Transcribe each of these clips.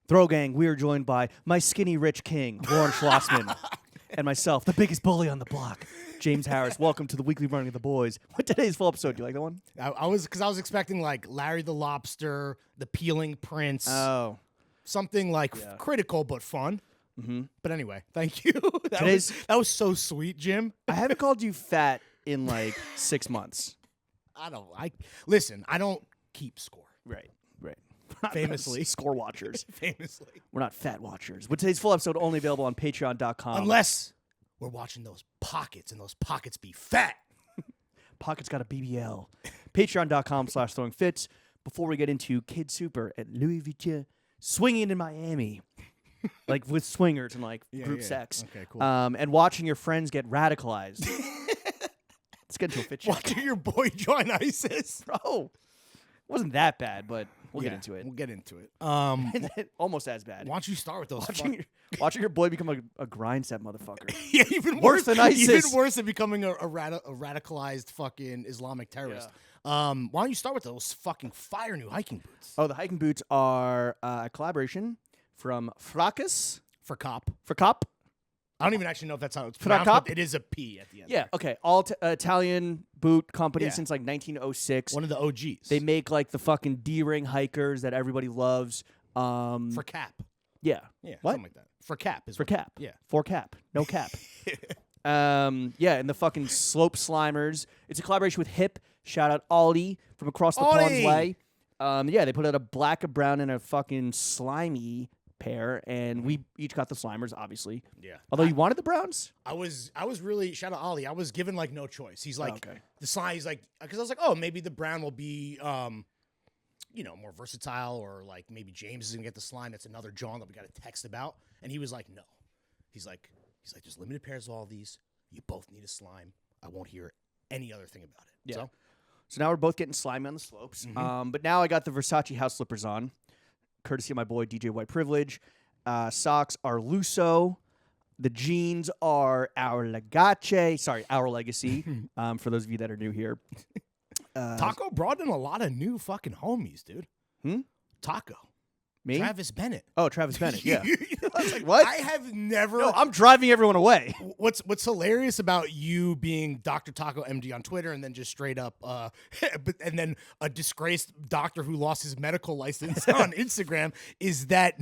Throw Gang, we are joined by my skinny rich king, Warren Schlossman, and myself, the biggest bully on the block, James Harris. Welcome to the weekly running of the boys. What today's full episode? Do you like that one? I was expecting like Larry the Lobster, the Peeling Prince, something like critical but fun. Mm-hmm. But anyway, thank you. that was so sweet, Jim. I haven't called you fat in like 6 months. I don't keep score. Right. Famously. Score watchers. Famously. We're not fat watchers. But today's full episode only available on patreon.com. Unless we're watching those pockets and those pockets be fat. Pockets got a BBL. Patreon.com/throwingfits. Before we get into KidSuper at Louis Vuitton, swinging in Miami. Like with swingers and like group sex. Okay, cool. And watching your friends get radicalized. Let's get into a fit check. Watching your boy join ISIS. Bro. It wasn't that bad, but we'll get into it. We'll get into it. Almost as bad. Why don't you start with those? Watching your boy become a grindset motherfucker. Yeah, even worse than ISIS. Even worse than becoming a radicalized fucking Islamic terrorist. Yeah. Why don't you start with those fucking fire new hiking boots? Oh, the hiking boots are a collaboration from freshest. For cop. I don't even actually know if that's how it's pronounced, but it is a P at the end. Yeah, okay. Italian boot company since like 1906. One of the OGs. They make like the fucking D-ring hikers that everybody loves. For cap. Yeah. Yeah, what? something like that. For cap. For cap. Yeah. For cap. No cap. And the fucking slope slimers. It's a collaboration with Hip. Shout out Aldi from across the pond's way. They put out a black, a brown, and a fucking slimy pair, and we each got the slimers, obviously. Yeah. Although you wanted the browns? I was really, shout out Ollie, I was given like no choice. He's like, the slime, he's like, because I was like, oh, maybe the brown will be, more versatile, or like maybe James is gonna get the slime. That's another John that we got to text about. And he was like, no. He's like, there's limited pairs of all these. You both need a slime. I won't hear any other thing about it. Yeah. So now we're both getting slimy on the slopes. Mm-hmm. But now I got the Versace house slippers on, courtesy of my boy DJ White Privilege. Socks are Lusso. The jeans are our Legace. Sorry, our Legacy. For those of you that are new here. Taco brought in a lot of new fucking homies, dude. Taco. Me? Travis Bennett. Oh, Travis Bennett, yeah. I was like, what? I have never... No, I'm driving everyone away. What's hilarious about you being Dr. Taco MD on Twitter and then just straight up... and then a disgraced doctor who lost his medical license on Instagram is that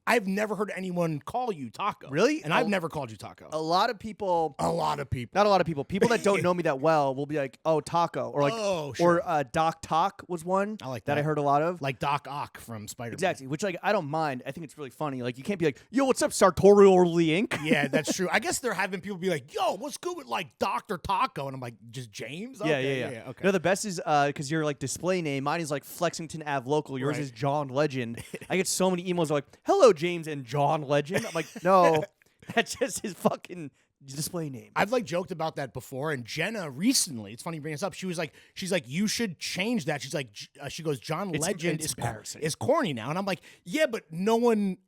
I've never heard anyone call you Taco. Really? And I've never called you Taco. A lot of people... Not a lot of people. People that don't know me that well will be like, oh, Taco. Or like, sure. Or Doc Talk was one I like that I heard a lot of. Like Doc Ock from Spider-Man. Exactly. Which, like, I don't mind. I think it's really funny. Like, you can't be like, yo, what's up, Sartorially Inc.? Yeah, that's true. I guess they're having people be like, yo, what's good with, like, Dr. Taco? And I'm like, just James? Okay, yeah. Okay. No, the best is, because your, like, display name, mine is, like, Flexington Ave Local. Yours is John Legend. I get so many emails like, hello, James and John Legend. I'm like, no, that's just his fucking display name. I've like joked about that before, and Jenna recently, it's funny you bring this up, she's like, you should change that. She's like, she goes, John Legend is corny now. And I'm like, yeah, but I'm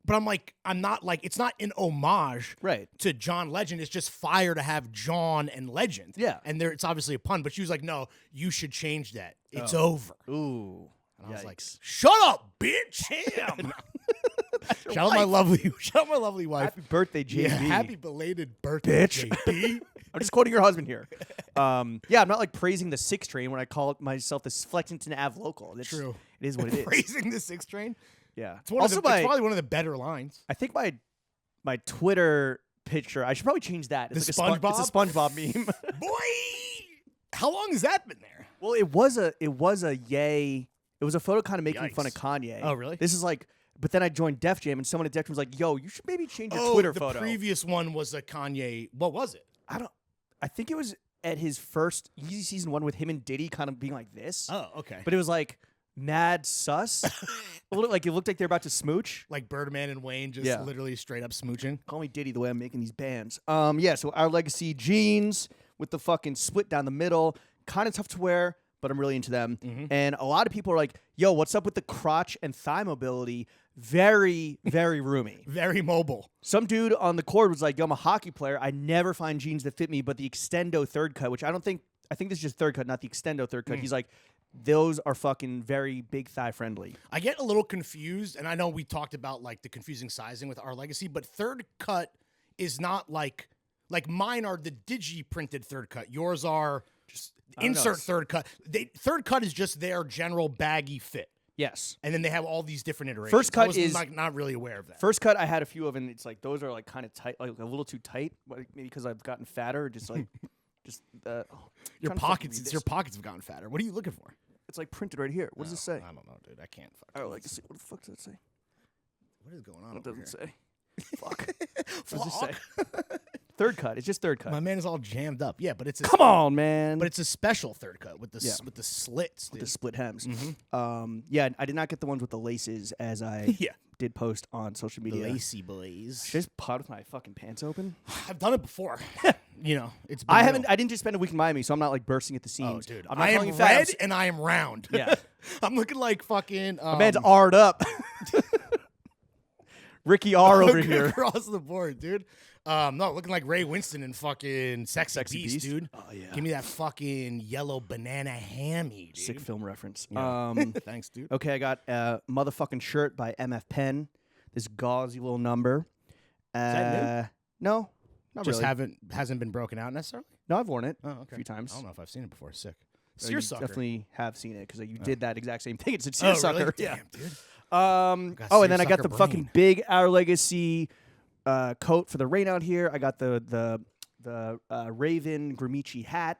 not like, it's not an homage to John Legend. It's just fire to have John and Legend. Yeah. And it's obviously a pun, but she was like, no, you should change that. It's over. Ooh. And I was like, shut up, bitch. Damn. Shout out my lovely wife. Happy birthday, JB. Yeah, happy belated birthday, bitch. JB. I'm just quoting your husband here. I'm not like praising the 6 train when I call myself the Flexington Ave Local. That's true. It is what it is. Praising the 6 train? Yeah. It's probably one of the better lines. I think my Twitter picture, I should probably change that. It's the like SpongeBob? It's a SpongeBob meme. Boy! How long has that been there? Well, it was a yay. It was a photo kind of making fun of Kanye. Oh, really? This is like, but then I joined Def Jam, and someone at Def Jam was like, yo, you should maybe change your Twitter photo. The previous one was a Kanye. What was it? I think it was at his first Yeezy season 1 with him and Diddy kind of being like this. Oh, okay. But it was like mad sus. It looked like they're about to smooch. Like Birdman and Wayne just literally straight up smooching. Call me Diddy the way I'm making these bands. So our Legacy jeans with the fucking split down the middle. Kind of tough to wear, but I'm really into them. Mm-hmm. And a lot of people are like, yo, what's up with the crotch and thigh mobility? Very, very roomy. Very mobile. Some dude on the court was like, yo, I'm a hockey player. I never find jeans that fit me, but the Extendo third cut, which I think this is just third cut, not the Extendo third cut. He's like, those are fucking very big thigh friendly. I get a little confused, and I know we talked about like the confusing sizing with our Legacy, but third cut is not like mine are the digi printed third cut. Yours are just insert third cut. Third cut is just their general baggy fit. Yes. And then they have all these different iterations. First cut I was is like not really aware of that. First cut I had a few of, and it's like those are like kind of tight, like a little too tight, maybe because I've gotten fatter, just like your pockets. It's your pockets have gotten fatter. What are you looking for? It's like printed right here. What does it say? I don't know, dude. I can't. I would like to see. What the fuck does it say? What is going on? What does it say? Fuck. What does it say? Third cut. It's just third cut. My man is all jammed up. Yeah, but it's come on, man. But it's a special third cut with the slits, dude. With the split hems. Mm-hmm. Yeah, I did not get the ones with the laces as I did post on social media. The lacy boys. Should I just pot with my fucking pants open? I've done it before. You know, it's. I didn't just spend a week in Miami, so I'm not like bursting at the seams. Oh, dude, I am red and I am round. Yeah, I'm looking like fucking. My man's R'd up. Ricky R over here across the board, dude. No, looking like Ray Winston in fucking Sexy Beast, dude. Oh yeah, give me that fucking yellow banana hammy, dude. Sick film reference. Yeah. Thanks, dude. Okay, I got a motherfucking shirt by MF Pen. This gauzy little number. Is that new? No, not just really. hasn't been broken out necessarily. No, I've worn it a few times. I don't know if I've seen it before. Sick. You Seersucker. definitely have seen it because you did that exact same thing. It's a seersucker. Really? Yeah, damn, dude. And then I got the fucking big Our Legacy coat for the rain out here. I got the Raven Gramici hat.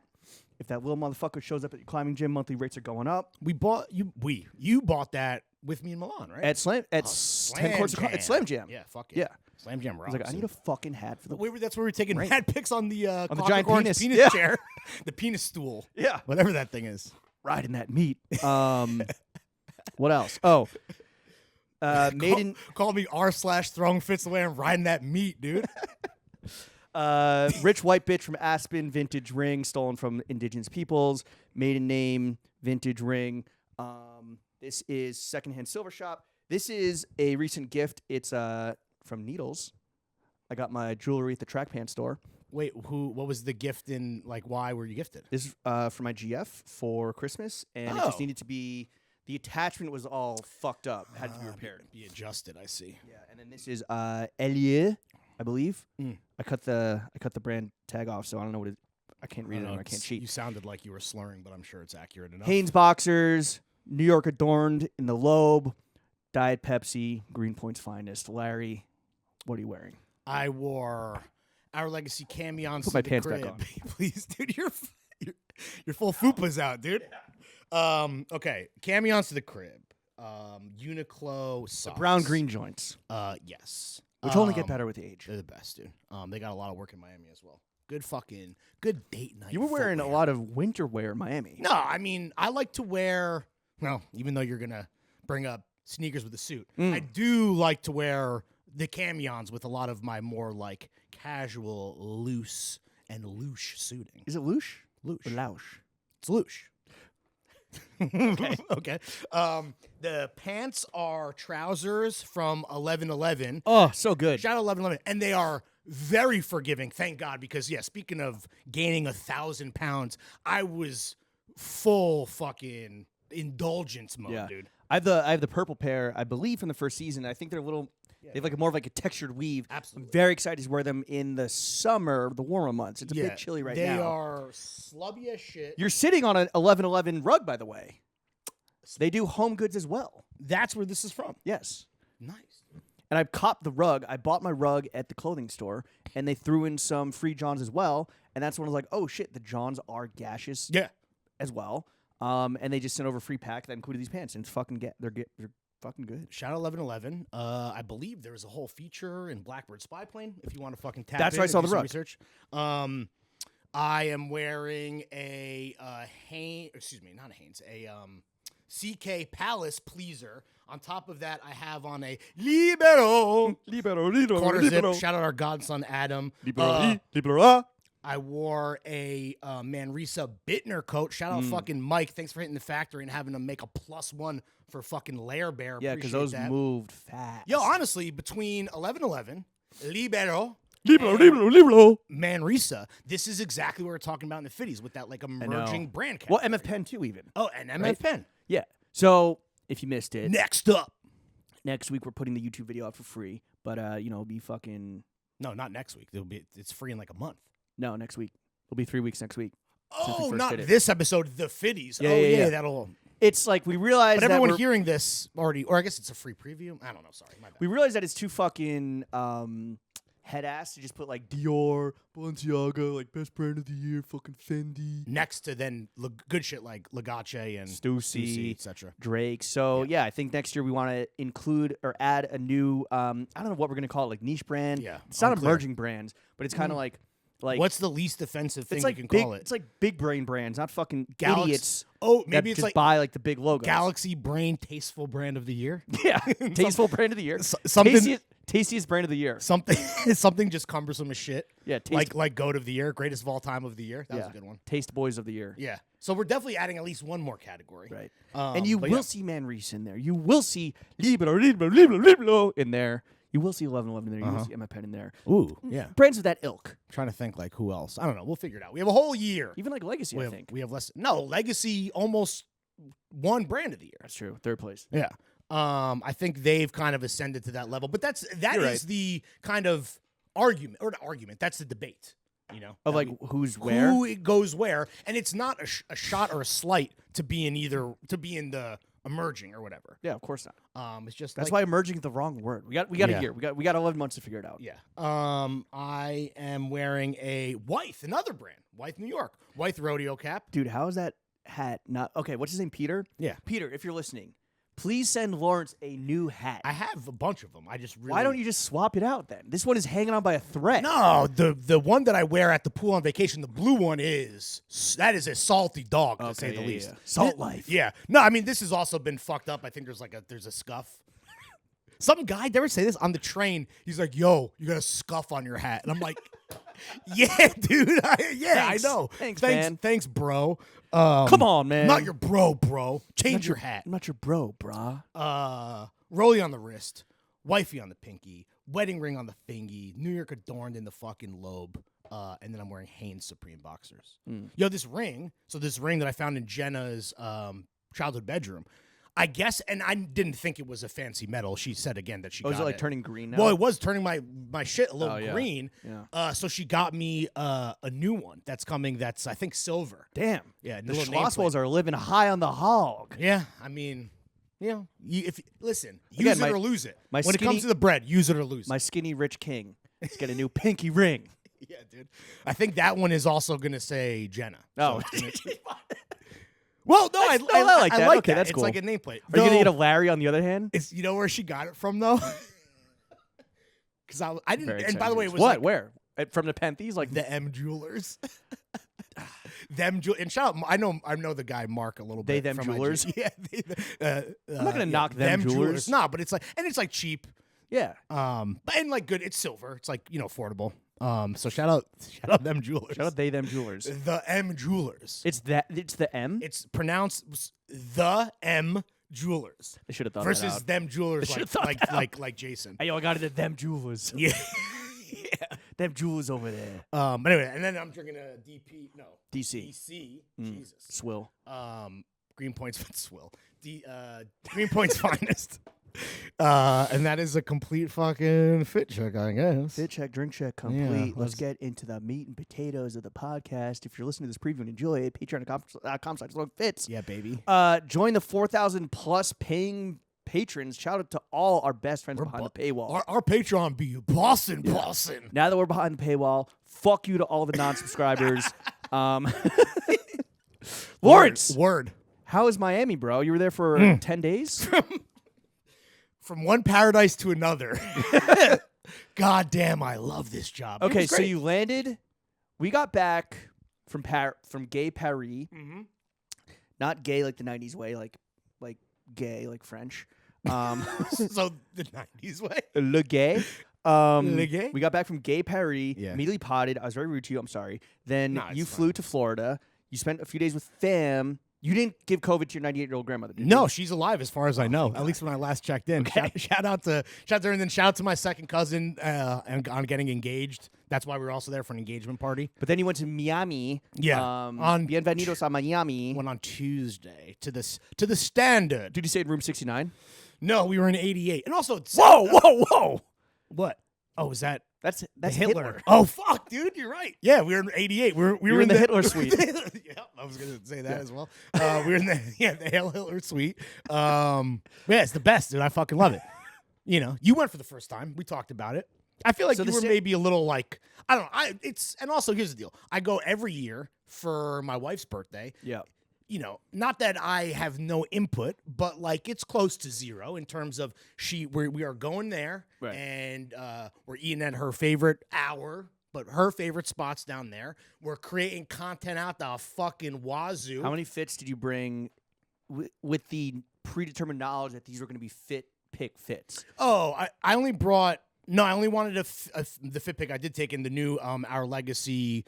If that little motherfucker shows up at your climbing gym, monthly rates are going up. You bought that with me in Milan, right? At 10 courts at Slam Jam. Yeah, fuck yeah. Slam Jam I was like, I need a fucking hat for the. That's where we were taking hat pics on the giant penis chair, the penis stool. Yeah, whatever that thing is. Riding that meat. What else? Oh, call me r/throwing fits the way I'm riding that meat, dude. Rich white bitch from Aspen, vintage ring stolen from indigenous peoples. Maiden name, vintage ring. This is secondhand silver shop. This is a recent gift. It's from Needles. I got my jewelry at the Track Pants store. Wait, what was the gift and like why were you gifted? This is for my GF for Christmas, and it just needed to be. The attachment was all fucked up. It had to be repaired. Be adjusted. I see. Yeah, and then this is Elie, I believe. I cut the brand tag off, so I don't know what it. I can't read it. I can't cheat. You sounded like you were slurring, but I'm sure it's accurate enough. Hanes boxers, New York adorned in the lobe, Diet Pepsi, Greenpoint's finest. Larry, what are you wearing? I wore Our Legacy camions. Put my pants back on, please, dude. Your full fupa's out, dude. Yeah. Okay, camions to the crib. Uniqlo socks. The brown green joints. Yes. Which only get better with age. They're the best, dude. They got a lot of work in Miami as well. Good date night. You were wearing a lot of winter wear in Miami. No, I mean, I like to wear, well, even though you're going to bring up sneakers with a suit, I do like to wear the camions with a lot of my more like casual, loose, and louche suiting. Is it louche? Louche. Or louche? It's louche. Okay. The pants are trousers from 1111. Oh, so good. Shout out 1111. And they are very forgiving, thank God, because, yeah, speaking of gaining 1,000 pounds, I was full fucking indulgence mode, dude. I have the purple pair, I believe, from the first season. I think they're a little... They have like more of like a textured weave. Absolutely. I'm very excited to wear them in the summer, the warmer months. It's a bit chilly right now. They are slubby as shit. You're sitting on an 1111 rug, by the way. They do home goods as well. That's where this is from. Yes. Nice. And I copped the rug. I bought my rug at the clothing store, and they threw in some free Johns as well. And that's when I was like, oh, shit, the Johns are gaseous as well. And they just sent over a free pack that included these pants. And it's fucking they're fucking good. Shout out 1111. I believe there was a whole feature in Blackbird Spy Plane. If you want to fucking tap That's in where I saw the rug. Research. I am wearing a CK Palace pleaser. On top of that, I have on a Libero quarter zip. Shout out our godson Adam. Libero. I wore a Manresa Bittner coat. Shout out fucking Mike. Thanks for hitting the factory and having them make a +1 for fucking Lair Bear. Yeah, because those moved fast. Yo, honestly, between 1111, Libero, Manresa, this is exactly what we're talking about in the Fitties with that like emerging brand category. Well, MF Pen too, even. Oh, and MF Pen. Yeah. So if you missed it, Next up. next week we're putting the YouTube video out for free. But it'll be fucking No, not next week. It's free in like a month. no next week. It'll be 3 weeks next week. Oh, not this episode, the Fitties. Yeah, oh, yeah. that'll. It's like we realized But that everyone hearing this already, or I guess it's a free preview. I don't know. Sorry, my bad. we realized that it's too fucking head ass to just put like Dior, Balenciaga, like best brand of the year, fucking Fendi. Next to then good shit like Legace and Stussy, etc. Drake. So yeah, I think next year we want to include or add a new I don't know what we're gonna call it, like niche brand. Yeah, it's not unclear. emerging brands, but it's kind of like what's the least offensive thing it's like you can big, call it? It's like big brain brands, not fucking Galaxy. idiots. Oh, that maybe it's just like buy like the big logos. Galaxy Brain Tasteful Brand of the Year. Yeah, tasteful brand of the year. Something Tastiest brand of the year. something just cumbersome as shit. Yeah, like Goat of the Year, Greatest of All Time of the Year. That was a good one. Taste Boys of the year. Yeah. So we're definitely adding at least one more category. Right. And you will yeah. see Manresa in there. You will see Libro in there. You will see 1111 in there. You will see Emma Pen in there. Ooh, yeah. Brands of that ilk. Trying to think like who else. I don't know. We'll figure it out. We have a whole year. Even like Legacy, I think. We have less. No, Legacy almost won Brand of the Year. That's true. Third place. Yeah. I think they've kind of ascended to that level. But that is right. the kind of argument, or not argument, that's the debate. You know, Of like who's where? Who it goes where, and it's not a shot or a slight to be in the emerging or whatever. Yeah, of course not. It's just That's like, why emerging is the wrong word. We got a year. We got 11 months to figure it out. yeah. I am wearing a Wythe, another brand, Wythe, New York, Wythe rodeo cap. Dude, how is that hat not okay? What's his name? Peter. Yeah, Peter. If you're listening, please send Lawrence a new hat. I have a bunch of them. I just really. Why don't you just swap it out then? This one is hanging on by a thread. No, the one that I wear at the pool on vacation, the blue one is a salty dog to say the least. Yeah. Salt life. Yeah. No, I mean this has also been fucked up. I think there's a scuff. Some guy, did I ever say this on the train? He's like, "Yo, you got a scuff on your hat," and I'm like, "Yeah, dude. I know. Thanks, man. Thanks, bro. Come on, man. I'm not your bro. Change your hat. I'm not your bro, brah. Rollie on the wrist, wifey on the pinky, wedding ring on the fingy, New York adorned in the fucking lobe, and then I'm wearing Hanes Supreme boxers. Yo, this ring that I found in Jenna's childhood bedroom, I guess, and I didn't think it was a fancy metal. She said again that she got is it like turning green now? Well, it was turning my shit a little green. Yeah. So she got me a new one that's coming. That's I think silver. Damn. Yeah, The Schlosswells are living high on the hog. Yeah, I mean, you know, listen, Again, use it or lose it. When it comes to the bread, use it or lose it. My skinny rich king. Let's get a new pinky ring. Yeah, dude. I think that one is also gonna say Jenna. Oh. Well, no, I like that. I like Okay, that. that's It's cool. like a nameplate. Are you gonna get a Larry on the other hand? It's you know where she got it from though. Because I didn't. Very and by the way, it was what? like Where? From the Penthes? Like the M Jewelers. And shout out, I know the guy Mark a little bit. Them from Jewelers. IG. Yeah, I'm not gonna knock them Jewelers. No, but it's like cheap. Yeah. And like good. It's silver. It's like affordable. So shout out them Jewelers. Shout out them Jewelers. The M Jewelers. It's the M. It's pronounced the M Jewelers. They should have thought versus that out. them Jewelers like Jason. Hey, yo, I got it at them Jewelers. Yeah. Them Jewelers over there. But anyway, and then I'm drinking a DC. Jesus. Swill. Green Point's Swill. Green Point's finest. And that is a complete fucking fit check, I guess. Fit check, drink check, complete. Yeah, let's get into the meat and potatoes of the podcast. If you're listening to this preview and enjoy it, patreon.com/fits. Yeah, baby. Join the 4,000 plus paying patrons. Shout out to all our best friends behind the paywall. Our Patreon be Boston. Now that we're behind the paywall, fuck you to all the non-subscribers. Lawrence. Word. How is Miami, bro? You were there for 10 days? From one paradise to another. God damn, I love this job. Okay, so you landed. We got back from gay Paris. Mm-hmm. Not gay like the 90s way, like gay, like French. So the 90s way. Le gay. Le gay? We got back from gay Paris, Yeah. immediately potted. I was very rude to you. I'm sorry. Then No, it's you fine. flew to Florida. You spent a few days with fam. You didn't give COVID to your 98-year-old grandmother, did you? No, she's alive as far as I know. At least when I last checked in. Okay. Shout out to her, and then shout out to my second cousin on getting engaged. That's why we were also there for an engagement party. But then you went to Miami. Yeah, on Bienvenidos a Miami. Went on Tuesday to the Standard. Did you stay in room 69? No, we were in 88. And also, Whoa! What? Oh, was that? That's Hitler. Oh, fuck, dude, you're right. Yeah, we were in 88. We were in the Hitler suite. Yeah, I was going to say that as well. We were in the Hitler suite. Yeah, it's the best, dude. I fucking love it. You know, you went for the first time. We talked about it. I feel like you were maybe a little like, I don't know. And also, here's the deal. I go every year for my wife's birthday. Yeah. You know, not that I have no input, but like it's close to zero in terms of we are going there, right. And we're eating at her favorite hour, but her favorite spots down there. We're creating content out the fucking wazoo. How many fits did you bring with the predetermined knowledge that these were going to be pick fits? Oh, I only brought. No, I only wanted the fit pick. I did take in the new Our Legacy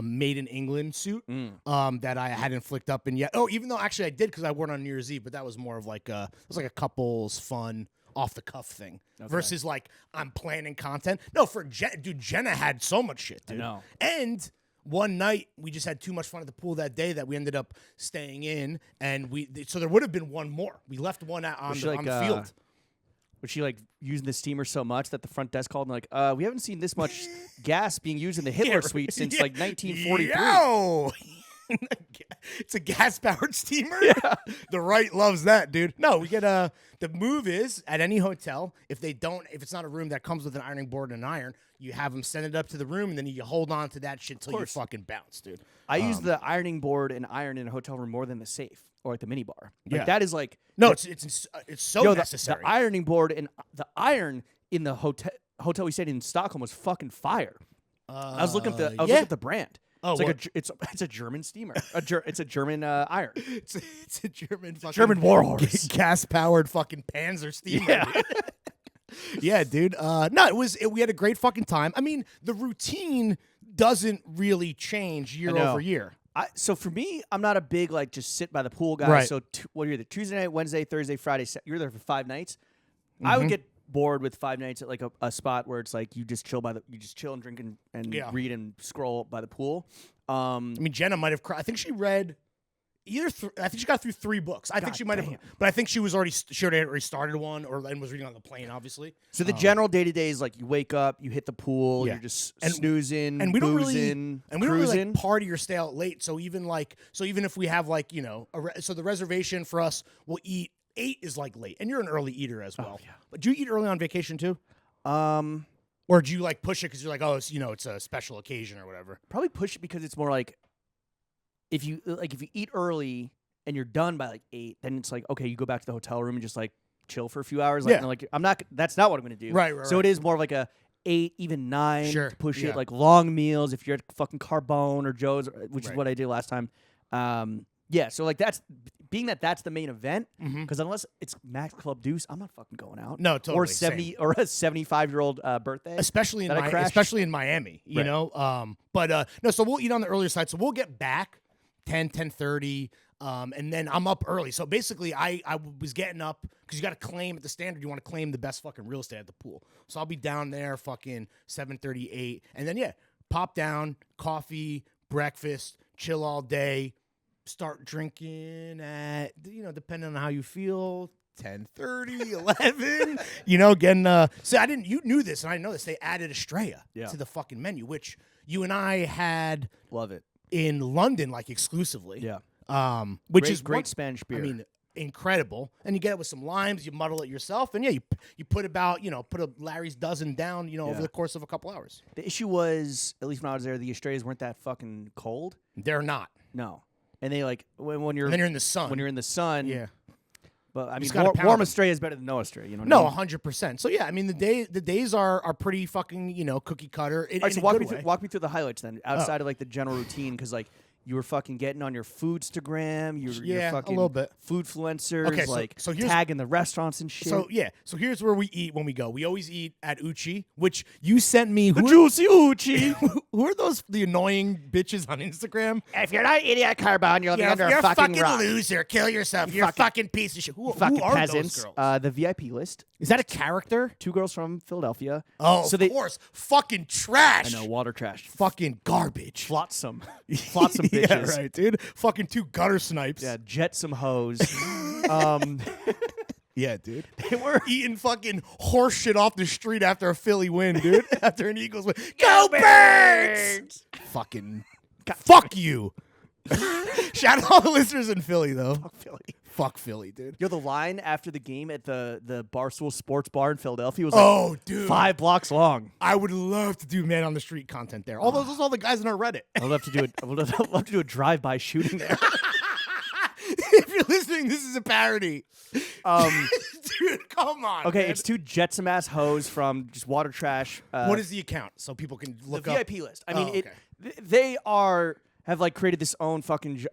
Made in England suit that I hadn't flicked up in yet. Oh, even though actually I did because I wore it on New Year's Eve, but that was more of like it was like a couple's fun off the cuff thing versus like I'm planning content. No, Jenna had so much shit, dude. I know. And one night we just had too much fun at the pool that day that we ended up staying in, and so there would have been one more. We left one out on the field. Was she like using the steamer so much that the front desk called and like, we haven't seen this much gas being used in the Hitler suite since like 1943. Yo! It's a gas-powered steamer? Yeah. The right loves that, dude. No, we get the move is at any hotel, if it's not a room that comes with an ironing board and an iron, you have them send it up to the room and then you hold on to that shit till you fucking bounce, dude. I use the ironing board and iron in a hotel room more than the safe or like the mini bar. Like that is like it's so necessary. The ironing board and the iron in the hotel we stayed in Stockholm was fucking fire. I was looking at the brand. Oh, it's a German steamer. It's a German iron. It's a German fucking German warhorse. Gas powered fucking Panzer steamer. Yeah. Yeah, dude. No, we had a great fucking time. I mean, the routine doesn't really change year over year. So for me, I'm not a big like just sit by the pool guy. Right. So what are you there? Tuesday night, Wednesday, Thursday, Friday. You're there for 5 nights. I would get bored with 5 nights at like a spot where it's like you just chill and drink and read and scroll by the pool. I mean, Jenna might have. I think she read I think she got through 3 books. I think she might have, but I think she was already started one and was reading on the plane, obviously. So the general day to day is like you wake up, you hit the pool, you're just snoozing, and we don't boozing, we don't really like party or stay out late. So even if we have like so the reservation for us, we'll eat 8 is like late, and you're an early eater as well. Yeah. But do you eat early on vacation too? Or do you like push it because you're like, oh, it's a special occasion or whatever? Probably push it because it's more like. If you eat early and you're done by like 8, then it's like okay, you go back to the hotel room and just like chill for a few hours. Like, I'm not. That's not what I'm gonna do. Right. So it is more of like a 8, even 9 to push it. Like long meals if you're at fucking Carbone or Joe's, which is what I did last time. So like that's the main event because unless it's Max Club Deuce, I'm not fucking going out. No, totally. Or 70 or a 75-year-old birthday, especially in Miami. You know, no. So we'll eat on the earlier side. So we'll get back 10:30, and then I'm up early. So basically, I was getting up because you got to claim at the Standard. You want to claim the best fucking real estate at the pool. So I'll be down there fucking 7:38, and then pop down, coffee, breakfast, chill all day. Start drinking at depending on how you feel. 10:30, 11. Again. So you knew this, and I didn't know this. They added Estrella to the fucking menu, which you and I had. Love it. In London, like exclusively. Yeah. Which is great Spanish beer. I mean, incredible. And you get it with some limes, you muddle it yourself, and you put about, put a Larry's dozen down, over the course of a couple hours. The issue was, at least when I was there, the Estrellas weren't that fucking cold. They're not. No. And they like when you're and then you're in the sun. When you're in the sun. Yeah. But I mean, warm Estrella is better than no Estrella. No, 100%. So yeah, I mean the days are pretty fucking cookie cutter. All right, so walk me through the highlights then, outside of like the general routine, because like you were fucking getting on your Foodstagram. You're fucking a little bit. Foodfluencers, Okay, so here's, tagging the restaurants and shit. So here's where we eat when we go. We always eat at Uchi, which you sent me. The Juicy Uchi. Who are the annoying bitches on Instagram? If you're not eating at Carbone, you're living under you're a fucking fucking rock. Loser. Kill yourself. You're a fucking piece of shit. Who are Peasants. those girls? The VIP list. Is that a character? 2 girls from Philadelphia. Oh, of course. Fucking trash. I know, water trash. Fucking garbage. Flotsam. Flotsam bitches. Yeah, right, dude. Fucking 2 gutter snipes. Yeah, jetsam hoes. Yeah, dude. They were eating fucking horse shit off the street after a Philly win, dude. After an Eagles win. Go Birds! Fucking fuck you. Shout out all the listeners in Philly, though. Fuck Philly. Fuck Philly, dude. Yo, the line after the game at the Barstool Sports Bar in Philadelphia was like dude. 5 blocks long. I would love to do man on the street content there. All those all the guys in our Reddit. I'd love to do it. I would love to do a drive-by shooting there. If you're listening, this is a parody. Dude, come on. Okay, man. it's 2 jetsam ass hoes from just water trash. What is the account so people can look the up? VIP list. I mean, okay. They have like created this own fucking.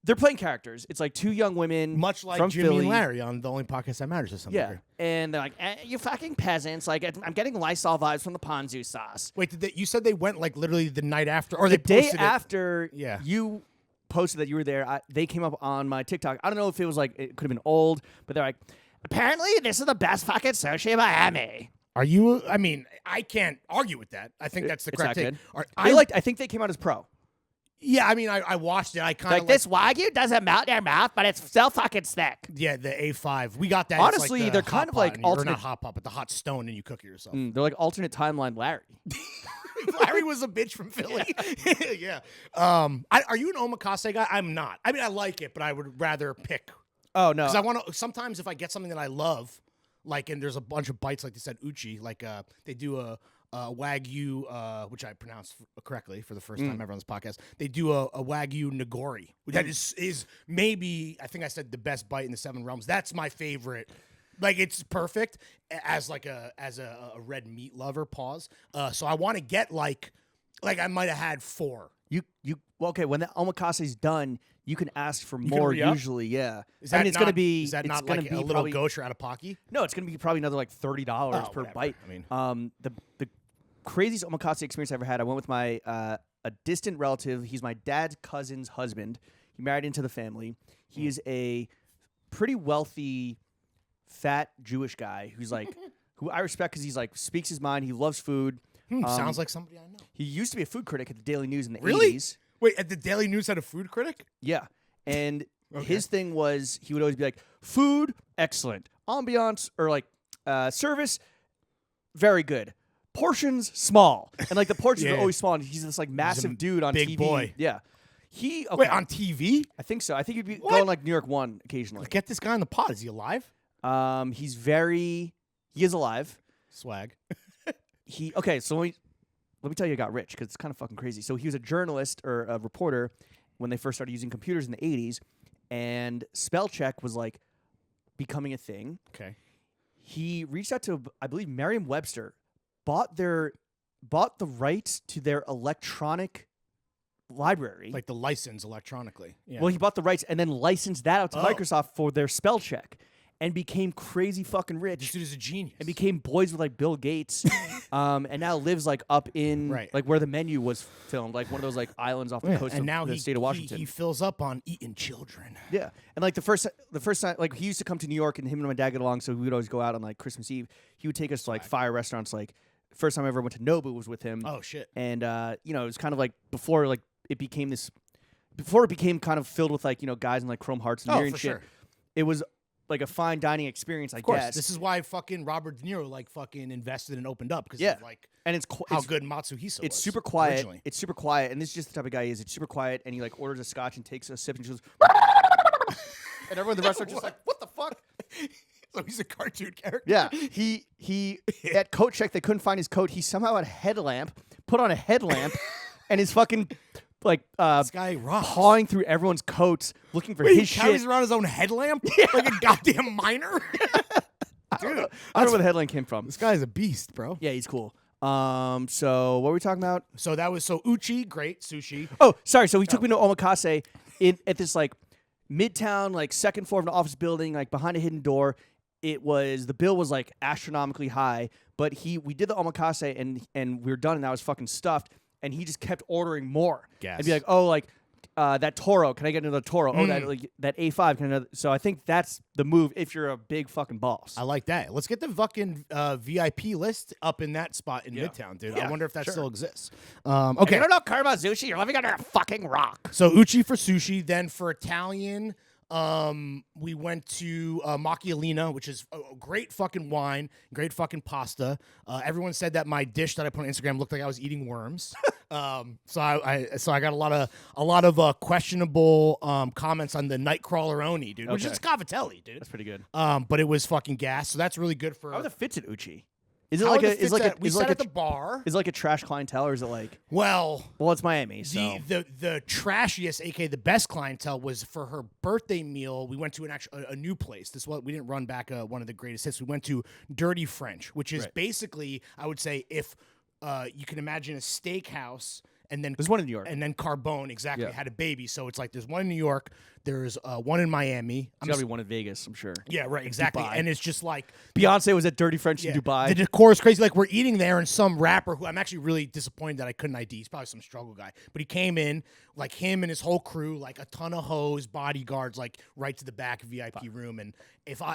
They're playing characters. It's like 2 young women, much like from Jimmy Philly. and Larry on The Only Podcast That Matters or something. Yeah, and they're like, "You fucking peasants!" Like, I'm getting Lysol vibes from the ponzu sauce. Wait, you said they went like literally the night after, or The they posted day after Yeah. you posted that you were there, they came up on my TikTok. I don't know if it was like it could have been old, but they're like, apparently this is the best fucking sushi in Miami. Are you? I mean, I can't argue with that. I think that's the It's correct not thing. good. I think they came out as pro. Yeah, I mean, I watched it. I kind of Like this wagyu doesn't melt in your mouth, but it's still fucking thick. Yeah, the A5. We got that. Honestly, it's like they're the kind hot of like pot, or alternate- not hot pot, but the hot stone, and you cook it yourself. They're like alternate timeline Larry. Larry was a bitch from Philly. Yeah. Are you an omakase guy? I'm not. I mean, I like it, but I would rather pick. Oh no, Because I want to. Sometimes if I get something that I love, like, and there's a bunch of bites, like they said, uchi. Like they do a wagyu, which I pronounced correctly for the first time ever on this podcast. They do a wagyu nigori. That is maybe, I think I said, the best bite in the 7 realms. That's my favorite. Like, it's perfect as a red meat lover. Pause. So I want to get like I might have had 4. Well, okay, when the omakase's done, you can ask for more. Usually, yeah. Is that it's gonna be. Is that it's not gonna like be a little probably, gauche or adapaki? No, it's gonna be probably another like $30 per whatever. bite. I mean, the craziest omakase experience I ever had. I went with my a distant relative. He's my dad's cousin's husband. He married into the family. He is a pretty wealthy, fat Jewish guy who's like who I respect because he's like speaks his mind. He loves food. Sounds like somebody I know. He used to be a food critic at the Daily News in the Really? 80s. Wait, at the Daily News had a food critic? Yeah. And his thing was he would always be like, food, excellent. Ambiance or like service, very good. Portions, small. And like the portions are always small. And he's this like massive dude on big TV. boy. Yeah. Wait, on TV? I think so. I think he'd be going like New York 1 occasionally. Get this guy on the pod. Is he alive? He is alive. Swag. So let me tell you, he got rich because it's kind of fucking crazy. So he was a journalist or a reporter when they first started using computers in the 80s, and spell check was like becoming a thing. Okay. He reached out to, I believe, Merriam-Webster, bought the rights to their electronic library. Like the license electronically. Yeah. Well, he bought the rights and then licensed that out to Microsoft for their spell check. And became crazy fucking rich. This dude is a genius. And became boys with like Bill Gates, and now lives like up in like where the Menu was filmed, like one of those like islands off the coast of the state of Washington. He fills up on eating children. Yeah, and like the first time, like he used to come to New York, and him and my dad get along, so we would always go out on like Christmas Eve. He would take us to like fire restaurants. Like first time I ever went to Nobu was with him. Oh shit! And it was kind of like before it became kind of filled with like guys in like chrome hearts and mirror and shit. Sure. It was like a fine dining experience, I guess. This is why fucking Robert De Niro like fucking invested and opened up because of like and it's how good Matsuhisa was. It's super quiet. Originally. It's super quiet, and this is just the type of guy he is. It's super quiet, and he like orders a scotch and takes a sip and just and everyone in the restaurant just like, what the fuck? So he's a cartoon character. Yeah, he at coat check they couldn't find his coat. He somehow had a headlamp, put on a headlamp, and his fucking like this guy rocks. pawing through everyone's coats looking for his he shit. carries around his own headlamp like a goddamn miner. Dude, I don't know where the headlamp came from. This guy's a beast, bro. Yeah, he's cool. So what were we talking about? So that was Uchi, great sushi. Oh, sorry. So he took me to omakase at this like midtown, like second floor of an office building, like behind a hidden door. The bill was like astronomically high, but we did the omakase and we were done, and I was fucking stuffed, and he just kept ordering more. Yes. And be like, oh, like that Toro, can I get another Toro? Oh, that A5, can I another? So I think that's the move if you're a big fucking boss. I like that. Let's get the fucking VIP list up in that spot in Midtown, dude. Yeah, I wonder if that sure. still exists. Okay. You don't know karma sushi? You're living under a fucking rock. So Uchi for sushi. Then for Italian, we went to Macchiolina, which is a great fucking wine, great fucking pasta. Everyone said that my dish that I put on Instagram looked like I was eating worms. So I got a lot of questionable comments on the Nightcrawler Oni, dude, which is Cavatelli, dude. That's pretty good. But it was fucking gas, so that's really good for. How are the fits at Uchi? Is it How like are a? the Is fits like a? at- we Is sat like at a? the bar. Is it like a trash clientele, or is it like? Well, it's Miami, so the trashiest, aka the best clientele, was for her birthday meal. We went to a new place. We didn't run back one of the greatest hits. We went to Dirty French, which is basically, I would say, if you can imagine a steakhouse. And then there's one in New York, and then Carbone had a baby. So it's like there's one in New York, there's one in Miami. There's gotta be one in Vegas, I'm sure. Yeah, right, exactly. Dubai. And it's just like Beyonce was at Dirty French in Dubai. The decor is crazy. Like we're eating there, and some rapper who I'm actually really disappointed that I couldn't ID. He's probably some struggle guy, but he came in like him and his whole crew, like a ton of hoes, bodyguards, like right to the back VIP room. And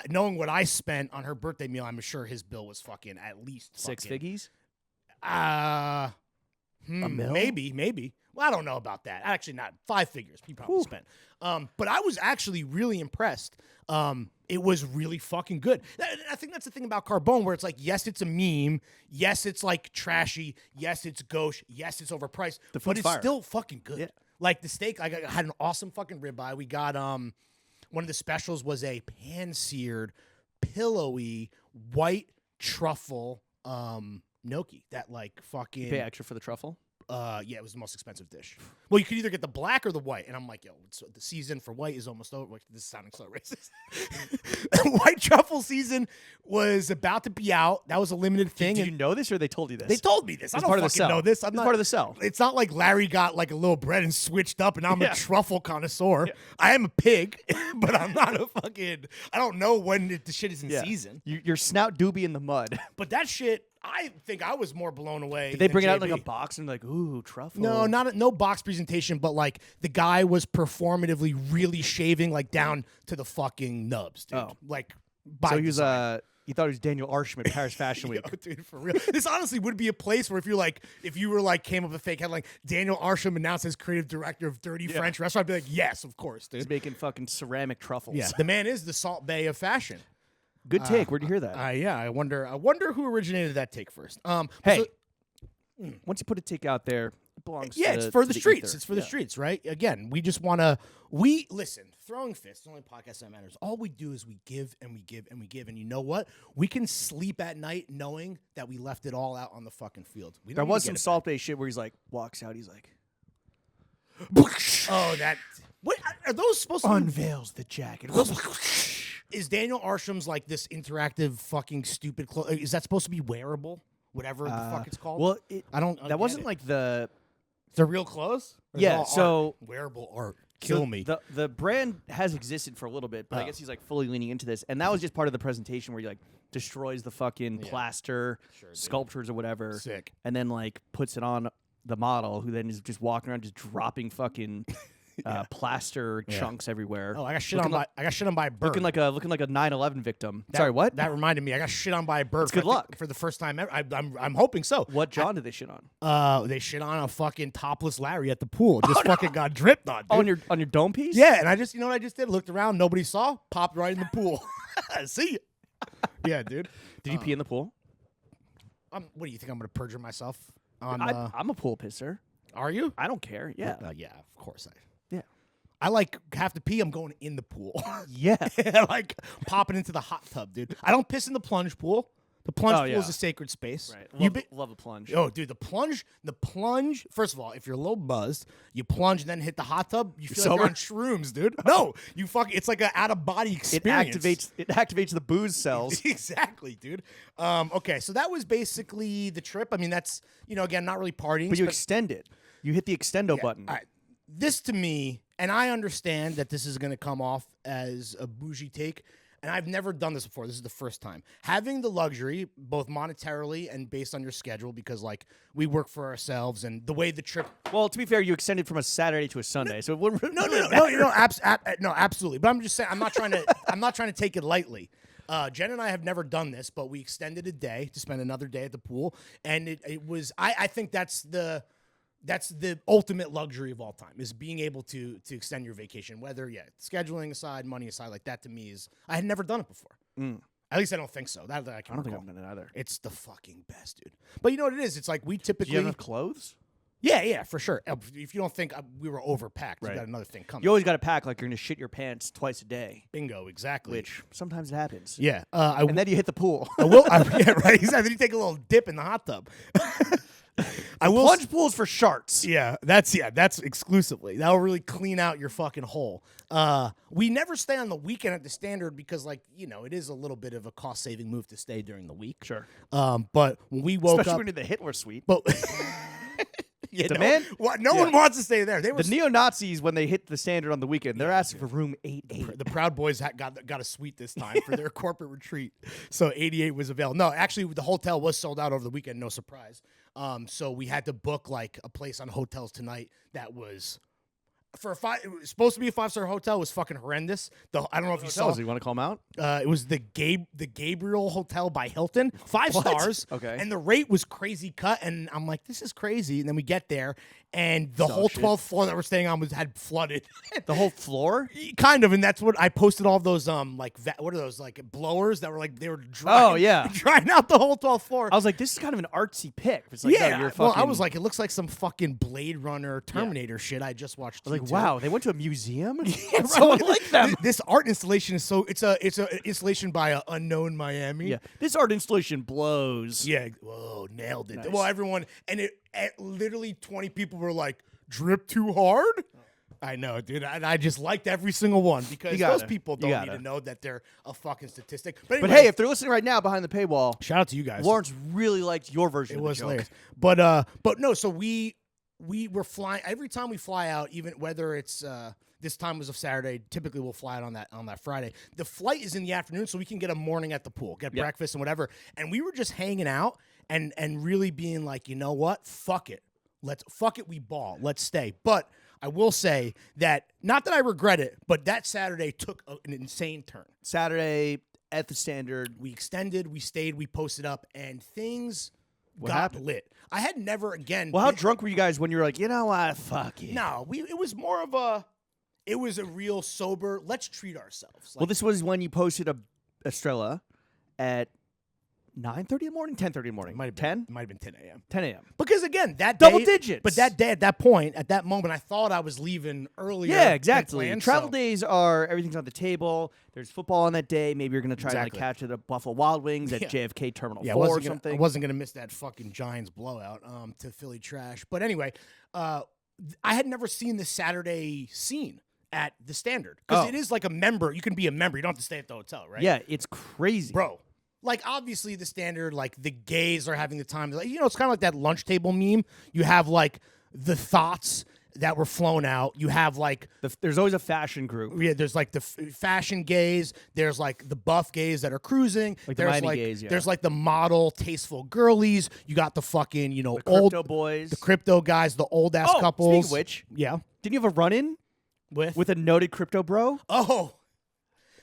knowing what I spent on her birthday meal, I'm sure his bill was fucking at least six figures. A mil? Maybe. Well, I don't know about that. Actually, not 5 figures. He probably spent. But I was actually really impressed. It was really fucking good. I think that's the thing about Carbone, where it's like, yes, it's a meme. Yes, it's like trashy. Yes, it's gauche. Yes, it's overpriced. But it's still fucking good. Yeah. Like the steak, I had an awesome fucking ribeye. We got one of the specials was a pan-seared, pillowy, white truffle gnocchi that like fucking. You pay extra for the truffle? Yeah, it was the most expensive dish. Well, you could either get the black or the white, and I'm like, yo, the season for white is almost over. This is sounding so racist. White truffle season was about to be out. That was a limited thing. Did you know this, or they told you this? They told me this. I don't fucking know this. I'm not part of the sell. It's not like Larry got like a little bread and switched up, and I'm a truffle connoisseur. Yeah. I am a pig, but I'm not a fucking. I don't know when the shit is in season. Your snout do be in the mud. But that shit. I think I was more blown away. Did they bring it out in in like a box and like, ooh, truffle? No, no box presentation, but like the guy was performatively really shaving like down to the fucking nubs, dude. Oh. Like, so he was you thought he was Daniel Arsham at Paris Fashion Week. Yo, dude, for real. This honestly would be a place where if you were like came up with a fake headline, Daniel Arsham announced as creative director of Dirty French Restaurant, I'd be like, yes, of course, dude. He's making fucking ceramic truffles. Yeah, the man is the Salt Bay of fashion. Good take. Where'd you hear that? Yeah, I wonder who originated that take first. Hey, once you put a take out there, it belongs. It's for the streets. It's for the streets, right? Again, we just want to. Listen. Throwing fists, the only podcast that matters. All we do is we give and we give and we give, and you know what? We can sleep at night knowing that we left it all out on the fucking field. There was some Salt Bay shit where he's like walks out. He's like, oh, that. What are those supposed to? Unveils the jacket. Is Daniel Arsham's like this interactive fucking stupid clothes? Is that supposed to be wearable? Whatever the fuck it's called. Well, I don't. That wasn't like the real clothes. Yeah. So wearable art. Kill me. The brand has existed for a little bit, but I guess he's like fully leaning into this, and that was just part of the presentation where he like destroys the fucking plaster sculptures or whatever, sick, and then like puts it on the model, who then is just walking around just dropping fucking. Plaster chunks everywhere. Oh, I got shit on by a bird. Looking like a 9/11 victim. Sorry, what? That reminded me. I got shit on by a bird. Good luck for the first time ever. I'm hoping so. What John did they shit on? They shit on a fucking topless Larry at the pool. Just fucking got dripped on. Dude. On your dome piece? Yeah, and I just what I just did? Looked around, nobody saw, popped right in the pool. See ya. Yeah, dude. Did you pee in the pool? What do you think? I'm gonna perjure myself on? I'm a pool pisser. Are you? I don't care. Yeah. Yeah, of course Yeah. I like have to pee. I'm going in the pool. Yeah. Like popping into the hot tub, dude. I don't piss in the plunge pool. The plunge Oh, pool yeah. is a sacred space. Right. Love a plunge. Oh, dude, the plunge. First of all, if you're a little buzzed, you plunge and then hit the hot tub. You feel like you're on shrooms, dude. No, it's like an out of body experience. It activates the booze cells. Exactly, dude. Okay, so that was basically the trip. I mean, that's again, not really partying, But you extend it. You hit the extendo button. All right. This to me, and I understand that this is going to come off as a bougie take. And I've never done this before. This is the first time. Having the luxury, both monetarily and based on your schedule, because like we work for ourselves and the way the trip. Well, to be fair, you extended from a Saturday to a Sunday, so it wouldn't. No, absolutely. But I'm just saying, I'm not trying to take it lightly. Jen and I have never done this, but we extended a day to spend another day at the pool, and it was. I think that's the ultimate luxury of all time, is being able to extend your vacation, whether, scheduling aside, money aside, like that to me is, I had never done it before. At least I don't think so. That I can I don't recall. think I've done it either. It's the fucking best, dude. But you know what it is? It's like we typically. Do you have enough clothes? Yeah, for sure. If you don't think we were overpacked, Right. you got another thing coming. You always got to pack like you're going to shit your pants twice a day. Bingo, exactly. Which sometimes it happens. Yeah. And then you hit the pool. I will. Yeah, right. Exactly. Then you take a little dip in the hot tub. Plunge pools for sharks. Yeah, that's exclusively. That'll really clean out your fucking hole. We never stay on the weekend at the Standard because, like, it is a little bit of a cost-saving move to stay during the week. Sure. But when we woke Especially up, when you're the Hitler suite. but yeah, Demand? no one wants to stay there. They were The neo-Nazis, when they hit the Standard on the weekend, they're asking for room 88. the Proud Boys got a suite this time for their corporate retreat, so 88 was available. No, actually, the hotel was sold out over the weekend. No surprise. So we had to book like a place on Hotels Tonight that was it was supposed to be a 5-star hotel. It was fucking horrendous. I don't know if you saw. You want to call them out? It was the Gabriel Hotel by Hilton, 5 stars. Okay. And the rate was crazy cut, and I'm like, this is crazy. And then we get there, and the whole 12th floor that we're staying on had flooded. The whole floor? Kind of, and that's what I posted all those what are those, like, blowers that were like they were drying, Oh, yeah. drying out the whole 12th floor. I was like, this is kind of an artsy pick. It's like, Yeah, no, you're well, I fucking- was like, it looks like some fucking Blade Runner Terminator shit I just watched. I was like, T2. wow, they went to a museum? Yeah, So right. like them. This art installation is it's an installation by a unknown Miami. Yeah, this art installation blows. Yeah. Whoa, nailed it. Nice. Well, everyone, and literally 20 people were like, drip too hard? I know, dude. I just liked every single one because those people don't need to know that they're a fucking statistic. But anyway, But hey, if they're listening right now behind the paywall, shout out to you guys. Lawrence really liked your version of the joke. Hilarious. But no, so we were flying every time we fly out, even whether it's this time was a Saturday. Typically, we'll fly out on that Friday. The flight is in the afternoon, so we can get a morning at the pool, get breakfast and whatever. And we were just hanging out and really being like, you know what? Fuck it. We ball. Let's stay. But I will say that, not that I regret it, but that Saturday took an insane turn. Saturday at the Standard. We extended, we stayed, we posted up, and things got happened? lit. I had never again. Well, how drunk were you guys when you were like, you know what? Fuck it. No, it was more of a. It was a real sober. Let's treat ourselves. Well, this was when you posted a Estrella at 9:30 in the morning, 10:30 in the morning. Might have 10? It might have been 10 a.m. 10 a.m. Because again, that Double day, digits. But that day, at that point, at that moment, I thought I was leaving earlier. Yeah, than exactly. planned, Travel so- days are everything's on the table. There's football on that day. Maybe you're going to try to Exactly. catch it at Buffalo Wild Wings at Yeah. JFK Terminal Yeah, 4 or I something. wasn't gonna miss that fucking Giants blowout to Philly trash. But anyway, I had never seen the Saturday scene at the Standard because it is like a member. You can be a member. You don't have to stay at the hotel, right? Yeah, it's crazy. Bro. Like, obviously, the Standard, like, the gays are having the time. Like, it's kind of like that lunch table meme. You have, like, the thoughts that were flown out. You have, like... There's always a fashion group. Yeah, there's, like, the fashion gays. There's, like, the buff gays that are cruising. Like the there's, Miami gays, yeah. There's, like, the model, tasteful girlies. You got the fucking, The old... crypto boys. The crypto guys, the old-ass couples. Speaking of which, Yeah. didn't you have a run-in with a noted crypto bro? Oh!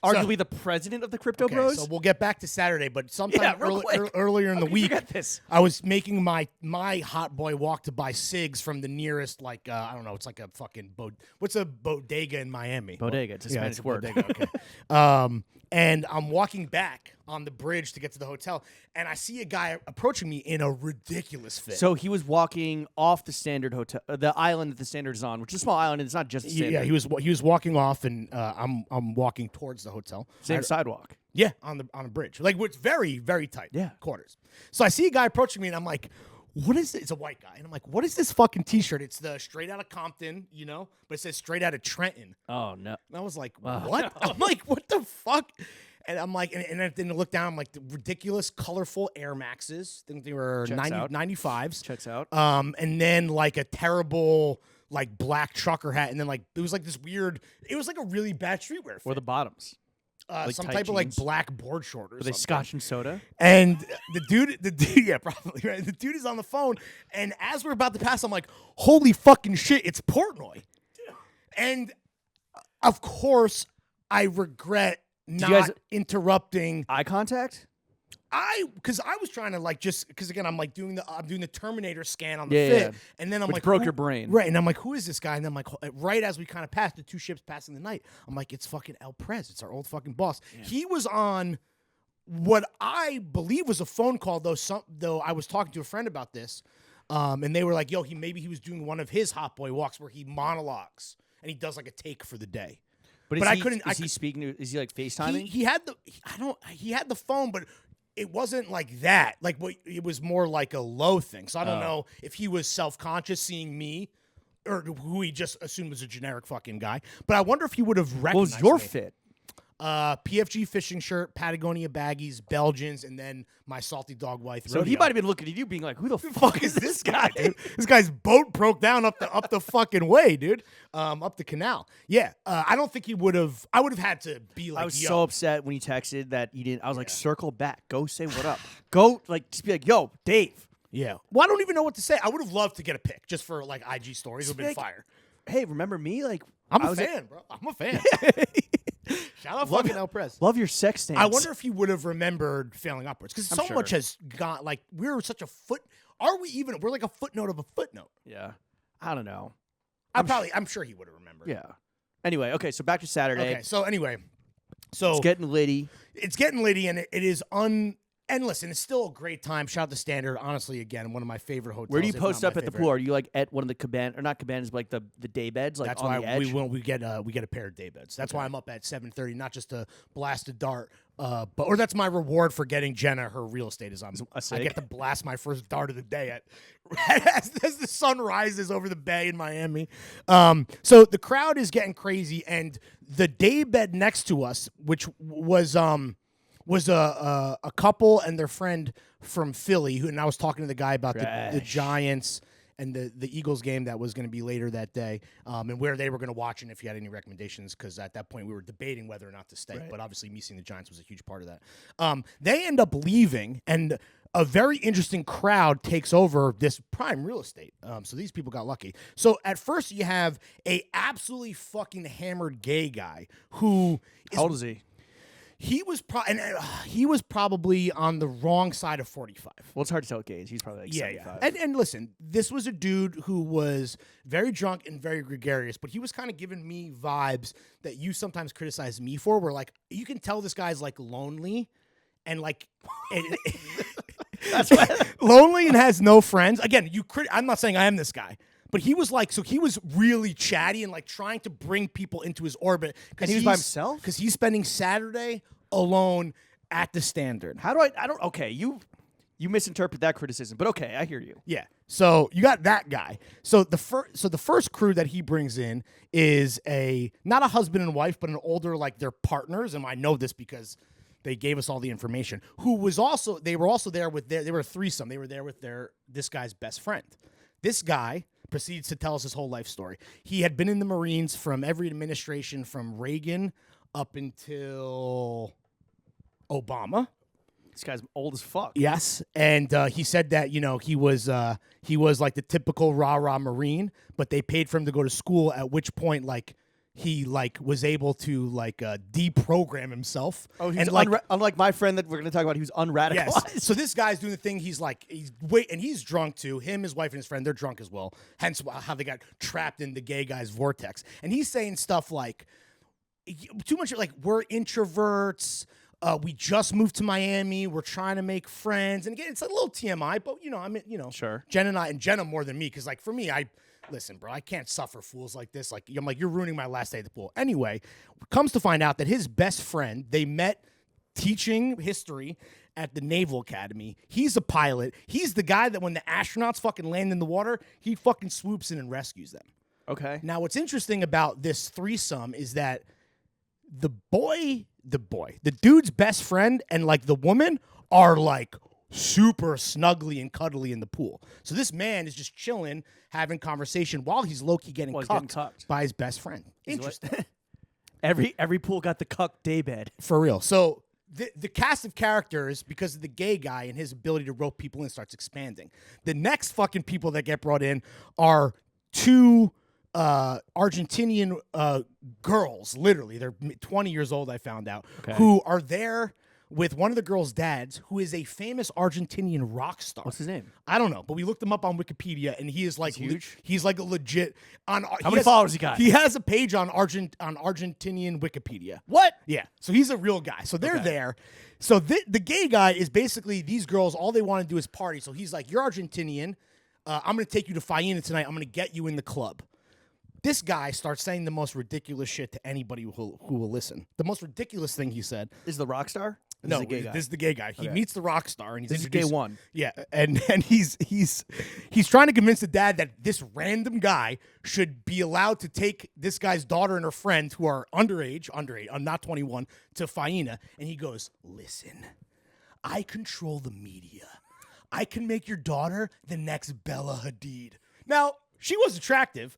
Arguably the president of the Crypto Bros? So we'll get back to Saturday, but sometime real quick. earlier in the How could you week, forget this? I was making my hot boy walk to buy cigs from the nearest, like, I don't know, it's like a fucking what's a bodega in Miami? Bodega, it's a Spanish a word. bodega, okay. And I'm walking back on the bridge to get to the hotel, and I see a guy approaching me in a ridiculous fit. So he was walking off the Standard hotel, the island that the Standard is on, which is a small island. And it's not just a Standard. Yeah, he was walking off, and I'm walking towards the hotel. Same sidewalk. Yeah, on a bridge, like it's very, very tight. Yeah. Quarters. So I see a guy approaching me, and I'm like, what is it? It's a white guy, and I'm like, what is this fucking T-shirt? It's the Straight Outta Compton, but it says Straight Outta Trenton. Oh no! And I was like, what? I'm like, what the fuck? And I'm like, and then I look down, I'm like, the ridiculous, colorful Air Maxes. I think they were 95s. Checks out. And then like a terrible like black trucker hat, and then like it was like this weird. It was like a really bad streetwear fit. Or the bottoms. Like some type of like black board short or something. Were they Scotch and soda? And the dude, yeah, probably right. The dude is on the phone, and as we're about to pass, I'm like, holy fucking shit, it's Portnoy. And of course, I regret not interrupting eye contact. Because I was trying to like because again I'm doing the Terminator scan on the fit, and then I'm Which like broke your brain, right? And I'm like, who is this guy? And then I'm like, right as we kind of passed the two ships passing the night, I'm like, it's fucking El Prez, it's our old fucking boss. Yeah. He was on what I believe was a phone call though I was talking to a friend about this, and they were like, yo, maybe he was doing one of his hot boy walks where he monologues and he does like a take for the day. But I couldn't. Is he speaking? Is he like FaceTiming? He had the phone, but it wasn't like that. Like it was more like a low thing. So I don't know if he was self-conscious seeing me, or who he just assumed was a generic fucking guy. But I wonder if he would have recognized What was your me. fit? PFG fishing shirt, Patagonia baggies, Belgians, and then my salty dog wife. So he might have been looking at you, being like, "Who the fuck is this guy, dude? This guy's boat broke down up the fucking way, dude. Up the canal. Yeah. I don't think he would have. I would have had to be like. I was so upset when he texted that he didn't. I was like, circle back, go say what up, go like just be like, yo, Dave. Yeah. Well, I don't even know what to say. I would have loved to get a pic just for like IG stories. It would have been fire. Hey, remember me? Like I'm a fan, bro. I'm a fan. Shout out fucking El Prez. Love your sex stance. I wonder if he would have remembered failing upwards because so much has got like we're such a foot. Are we even? We're like a footnote of a footnote. Yeah, I don't know. I'm sure he would have remembered. Yeah. Anyway, okay. So back to Saturday. Okay. So anyway, it's getting litty. It's getting litty, and it is And listen, it's still a great time. Shout out to Standard. Honestly, again, one of my favorite hotels. Where do you post up at the pool? Are you like at one of the cabanas, or not cabanas, but like the day beds? Like that's on why the edge? we get a pair of day beds. That's why I'm up at 7:30, not just to blast a dart, or that's my reward for getting Jenna her real estate is on. I get to blast my first dart of the day as the sun rises over the bay in Miami. So the crowd is getting crazy, and the day bed next to us, which was a couple and their friend from Philly, and I was talking to the guy about the Giants and the Eagles game that was going to be later that day, and where they were going to watch, and if you had any recommendations, because at that point we were debating whether or not to stay, but obviously me seeing the Giants was a huge part of that. They end up leaving, and a very interesting crowd takes over this prime real estate. So these people got lucky. So at first you have a absolutely fucking hammered gay guy who How old is he? He was probably on the wrong side of 45. Well, it's hard to tell with gays. He's probably like 75. Yeah. And listen, this was a dude who was very drunk and very gregarious, but he was kind of giving me vibes that you sometimes criticize me for, where like you can tell this guy's like lonely and like that's what lonely and has no friends. Again, I'm not saying I am this guy. But he was like, so he was really chatty and like trying to bring people into his orbit. And he was by himself? Because he's spending Saturday alone at the Standard. How do I don't, okay, you misinterpret that criticism, but okay, I hear you. Yeah. So you got that guy. So the first crew that he brings in is not a husband and wife, but an older, like their partners. And I know this because they gave us all the information. They were also there with they were a threesome. They were there with this guy's best friend. This guy proceeds to tell us his whole life story. He had been in the Marines from every administration from Reagan up until Obama. This guy's old as fuck. Yes, and he said that he was like the typical rah-rah Marine, but they paid for him to go to school, at which point like he like was able to like deprogram himself. Oh, he's unlike my friend that we're going to talk about, he was unradicalized. Yes. So this guy's doing the thing. He's drunk too. Him, his wife, and his friend, they're drunk as well. Hence how they got trapped in the gay guy's vortex. And he's saying stuff like, too much like we're introverts. We just moved to Miami. We're trying to make friends. And again, it's a little TMI, but Sure. Jenna more than me. Cause like for me, listen, bro, I can't suffer fools like this. Like I'm like, you're ruining my last day at the pool. Anyway, comes to find out that his best friend, they met teaching history at the Naval Academy. He's a pilot. He's the guy that when the astronauts fucking land in the water, he fucking swoops in and rescues them. Okay. Now, what's interesting about this threesome is that the dude's best friend and like the woman are like super snuggly and cuddly in the pool. So this man is just chilling, having conversation while he's low-key getting cucked by his best friend. Interesting. Every pool got the cuck daybed. For real. So the cast of characters, because of the gay guy and his ability to rope people in, starts expanding. The next fucking people that get brought in are two Argentinian girls, literally. They're 20 years old, I found out, who are there with one of the girls' dads, who is a famous Argentinian rock star. What's his name? I don't know, but we looked him up on Wikipedia, and he is like huge. He's like a legit. How many followers he got? He has a page on Argentinian Wikipedia. What? Yeah, so he's a real guy. So they're there. So the gay guy is basically these girls. All they want to do is party. So he's like, "You're Argentinian. I'm going to take you to Faina tonight. I'm going to get you in the club." This guy starts saying the most ridiculous shit to anybody who will listen. The most ridiculous thing he said is the rock star. No, this is the gay guy. He meets the rock star, and he's this is gay one. Yeah, and he's trying to convince the dad that this random guy should be allowed to take this guy's daughter and her friend, who are underage, not 21, to Faina. And he goes, "Listen, I control the media. I can make your daughter the next Bella Hadid." Now, she was attractive.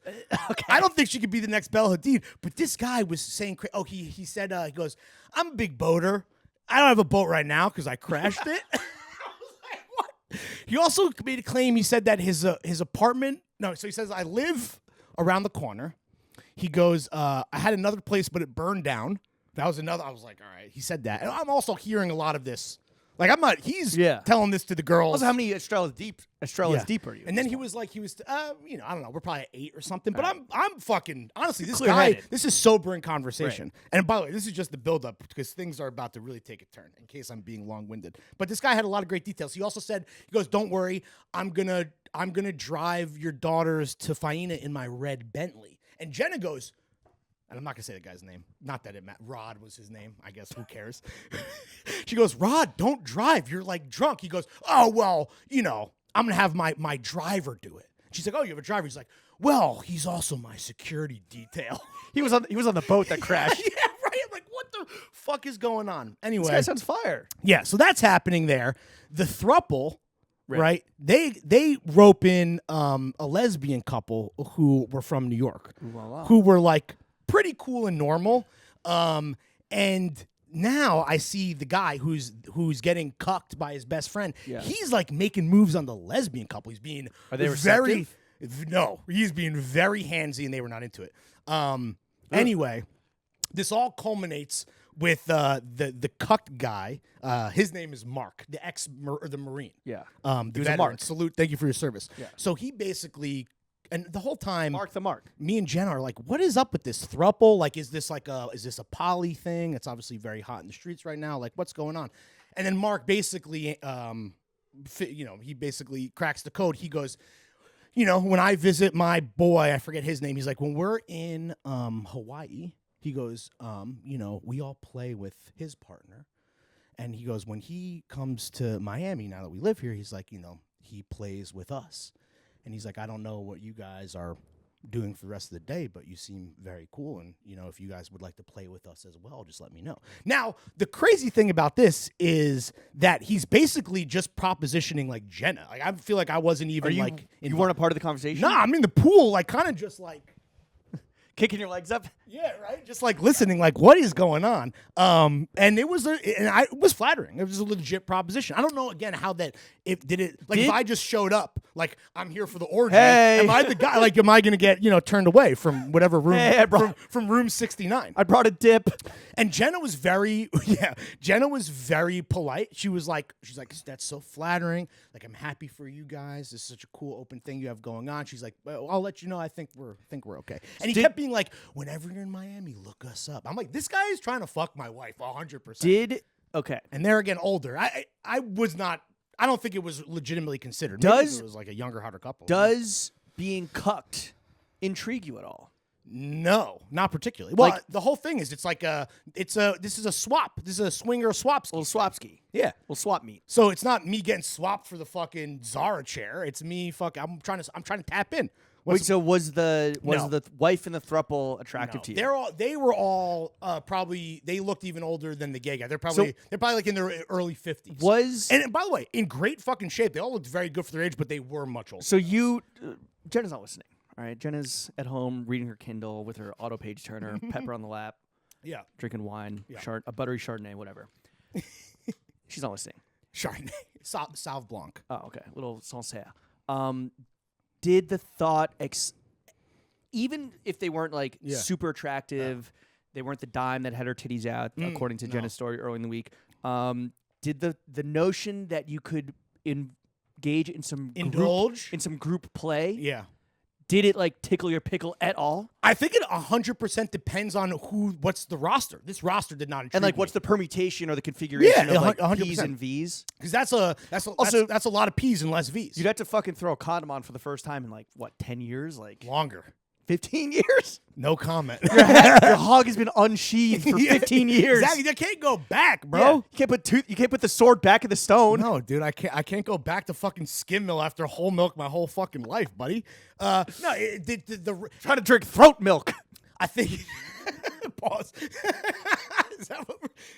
Okay. I don't think she could be the next Bella Hadid, but this guy was saying, he said, he goes, "I'm a big boater. I don't have a boat right now because I crashed it." I was like, what? He also made a claim. He said that his apartment. No, so he says, "I live around the corner." He goes, "I had another place, but it burned down." That was another. I was like, all right. He said that, and I'm also hearing a lot of this. Like I'm not. He's telling this to the girls. Also, how many Estrella's deep are you? And then he was like, I don't know. We're probably at 8 or something. But I'm fucking honestly. This Clear-headed. guy. This is sobering conversation. Right. And by the way, this is just the build up because things are about to really take a turn. In case I'm being long winded, but this guy had a lot of great details. He also said, he goes, "Don't worry, I'm gonna drive your daughters to Faina in my red Bentley." And Jenna goes, and I'm not going to say the guy's name. Not that it mattered. Rod was his name. I guess. Who cares? She goes, "Rod, don't drive. You're like drunk." He goes, "Oh, well, I'm going to have my driver do it." She's like, "Oh, you have a driver?" He's like, "Well, he's also my security detail." He was on the boat that crashed. Yeah, right. I'm like, what the fuck is going on? Anyway. This guy sounds fire. Yeah, so that's happening there. The throuple, right? They rope in a lesbian couple who were from New York, who were like pretty cool and normal. And now I see the guy who's getting cucked by his best friend. Yeah. He's like making moves on the lesbian couple. He's being he's being very handsy, and they were not into it. Anyway, this all culminates with the cucked guy. His name is Mark, the Marine. Yeah. The veteran. Mark. Salute. Thank you for your service. Yeah. So he basically. And the whole time, Mark. Me and Jen are like, what is up with this throuple? Like, is this a poly thing? It's obviously very hot in the streets right now. Like, what's going on? And then Mark basically, he basically cracks the code. He goes, when I visit my boy, I forget his name. He's like, when we're in Hawaii, he goes, we all play with his partner. And he goes, when he comes to Miami, now that we live here, he's like, he plays with us. And he's like, I don't know what you guys are doing for the rest of the day, but you seem very cool. And, if you guys would like to play with us as well, just let me know. Now, the crazy thing about this is that he's basically just propositioning like Jenna. Like, I feel like I wasn't even you weren't a part of the conversation? Nah, I'm in the pool, like kind of just like kicking your legs up. Yeah, right. Just like listening, like what is going on? And it was flattering. It was a legit proposition. I don't know again how that if I just showed up, like I'm here for the orgy. Hey. Am I the guy? Like, am I going to get turned away from whatever room? Hey, from room 69. I brought a dip. And Jenna was very polite. She's like, that's so flattering. Like, I'm happy for you guys. This is such a cool open thing you have going on. She's like, well, I'll let you know. I think we're okay. And he kept being like, whenever you're ever in Miami, look us up. I'm like, this guy is trying to fuck my wife 100%. Okay. And they're again older. I was not. I don't think it was legitimately considered. Maybe it was like a younger, hotter couple. Does being cucked intrigue you at all? No, not particularly. Well, the whole thing is, this is a swap. This is a swinger swap. Little swapski. Yeah. Little swap meet. So it's not me getting swapped for the fucking Zara chair. It's me I'm trying to tap in. Wait, so was the wife in the throuple attractive to you? They were all probably, they looked even older than the gay guy. They're probably like in their early 50s. And by the way, in great fucking shape. They all looked very good for their age, but they were much older. So Jenna's not listening. All right, Jenna's at home reading her Kindle with her auto page turner, pepper on the lap. Yeah. Drinking wine, a buttery Chardonnay, whatever. She's not listening. Chardonnay. Sauv Blanc. Oh, okay. Little Sancerre. Did the thought, even if they weren't like super attractive, they weren't the dime that had her titties out, according to Jenna's story early in the week, did the notion that you could engage in some group play? Yeah. Did it like tickle your pickle at all? I think it 100% depends on what's the roster. This roster did not intrigue and like me. What's the permutation or the configuration of like 100%. P's and V's? Because that's a lot of P's and less V's. You'd have to fucking throw a condom on for the first time in like what 10 years, like longer. 15 years? No comment. Your hog has been unsheathed for 15 years. Exactly. You can't go back, bro. Yeah. You can't put the sword back in the stone. No, dude, I can't go back to fucking skim milk after whole milk my whole fucking life, buddy. No, trying to drink throat milk. I think. Pause.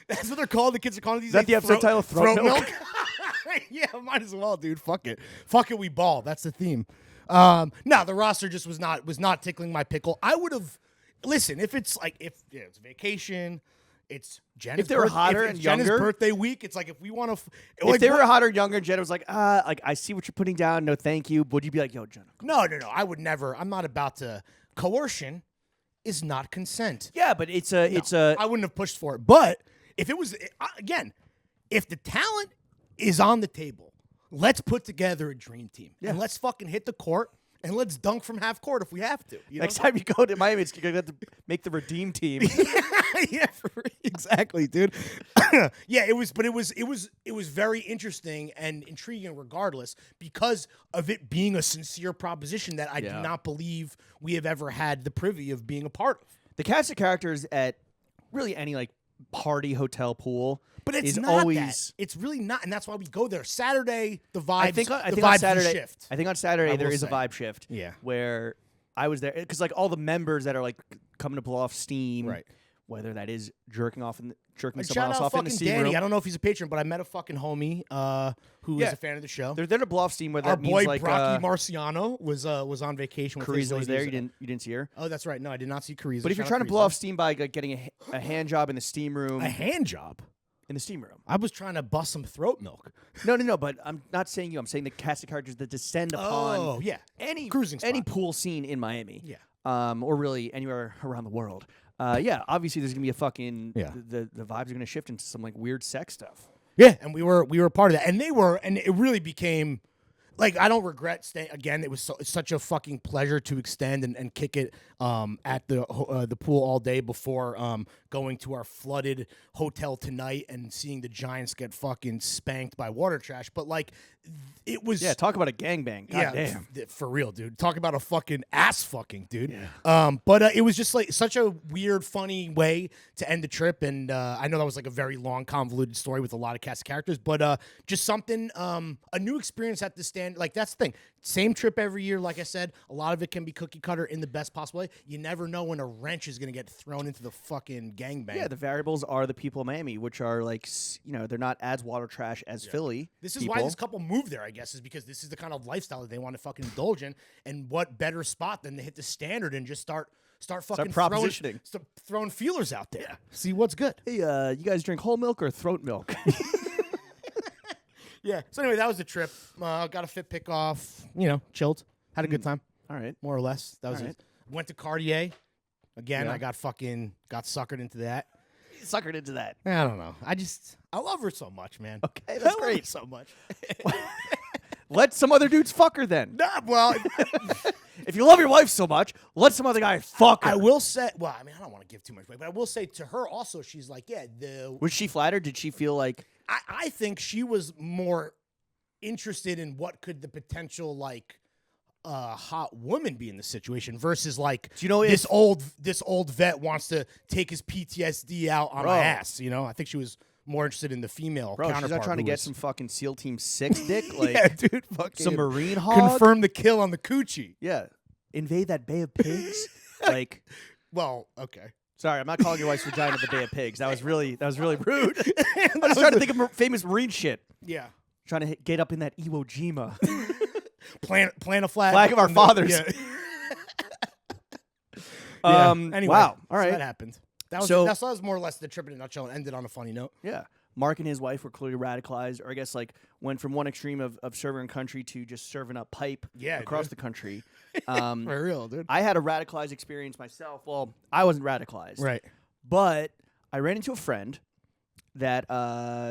That's what they're called. The kids are calling these. Is that the episode title? Throat milk. Yeah, might as well, dude. Fuck it. We ball. That's the theme. No, the roster just was not tickling my pickle. I would have listen if it's it's vacation, it's Jenna's. If they were hotter and younger, Jenna's birthday week. It's like if we want to. If they were hotter and younger, and Jenna was like I see what you're putting down. No, thank you. Would you be like, yo, Jenna? No. I would never. I'm not about to. Coercion is not consent. Yeah, but it's a. I wouldn't have pushed for it. But if it was again, if the talent is on the table. Let's put together a dream team. Yeah. And let's fucking hit the court and let's dunk from half court if we have to. You know? Next time you go to Miami, you're going to have to make the redeem team. Yeah, exactly, dude. Yeah, it was very interesting and intriguing regardless because of it being a sincere proposition that I do not believe we have ever had the privy of being a part of. The cast of characters at really any like party hotel pool. But it's not always that. It's really not, and that's why we go there. Saturday, the vibes. I think on Saturday, shift. I think on Saturday there is a vibe shift. Yeah, where I was there because like all the members that are like coming to blow off steam, right? Whether that is jerking someone shout else out off in the steam Danny. room. I don't know if he's a patron, but I met a fucking homie who is a fan of the show. They're there to blow off steam. Where our that boy means like Brocky Marciano was on vacation. Carissa was there. You didn't see her. Oh, that's right. No, I did not see Carissa. But if you're trying to blow off steam by like, getting a hand job in the steam room, a hand job. In the steam room. I was trying to bust some throat milk. No, but I'm not saying you. I'm saying the cast of characters that descend upon any cruising spot. Any pool scene in Miami. Yeah. Or really anywhere around the world. Obviously there's going to be a fucking the vibes are going to shift into some like weird sex stuff. Yeah, and we were part of that. And it really became like I don't regret staying again. It was such a fucking pleasure to extend and kick it at the pool all day before going to our flooded hotel tonight and seeing the Giants get fucking spanked by water trash. But like it was talk about a gangbang. God damn. For real, dude. Talk about a fucking ass fucking, dude. Yeah. But it was just like such a weird, funny way to end the trip. And I know that was like a very long, convoluted story with a lot of cast of characters, but just something, a new experience at the stand. Like that's the thing. Same trip every year. Like I said, a lot of it can be cookie cutter in the best possible way. You never know when a wrench is going to get thrown into the fucking gangbang. Yeah, the variables are the people of Miami, which are like, they're not as water trash as Philly. This is why this couple moved there, I guess, is because this is the kind of lifestyle that they want to fucking indulge in. And what better spot than to hit the standard and just start fucking propositioning, throwing feelers out there. Yeah. See what's good. Hey, you guys drink whole milk or throat milk? Yeah. So anyway, that was the trip. Got a fit pick off. Chilled. Had a good time. All right. More or less. That was it. Went to Cartier. Again, I got suckered into that. Suckered into that. I don't know. I love her so much, man. Okay, that's great. So much. Let some other dudes fuck her then. Nah, well, If you love your wife so much, let some other guy fuck her. I will say, well, I mean, I don't want to give too much away, but I will say to her also, she's like, yeah, Was she flattered? Did she feel like... I think she was more interested in what could the potential, like, hot woman be in the situation versus, like, do you know this old vet wants to take his PTSD out on my ass, you know? I think she was more interested in the female counterpart. She's not trying to get some fucking SEAL Team 6 dick? Like, yeah, dude, fucking some Marine hog? Confirm the kill on the coochie. Yeah. Invade that Bay of Pigs? Like... Well, okay. Sorry, I'm not calling your wife's vagina the Bay of Pigs. That was really rude. I was trying to think of famous Marine shit. Yeah. Trying to get up in that Iwo Jima. Plant a flag. Flag of our fathers. Yeah. Anyway, wow. All right. So that happened. That was more or less the trip in a nutshell and ended on a funny note. Yeah. Mark and his wife were clearly radicalized, or I guess like went from one extreme of serving country to just serving up pipe across the country. For real, dude. I had a radicalized experience myself. Well, I wasn't radicalized. Right. But I ran into a friend that,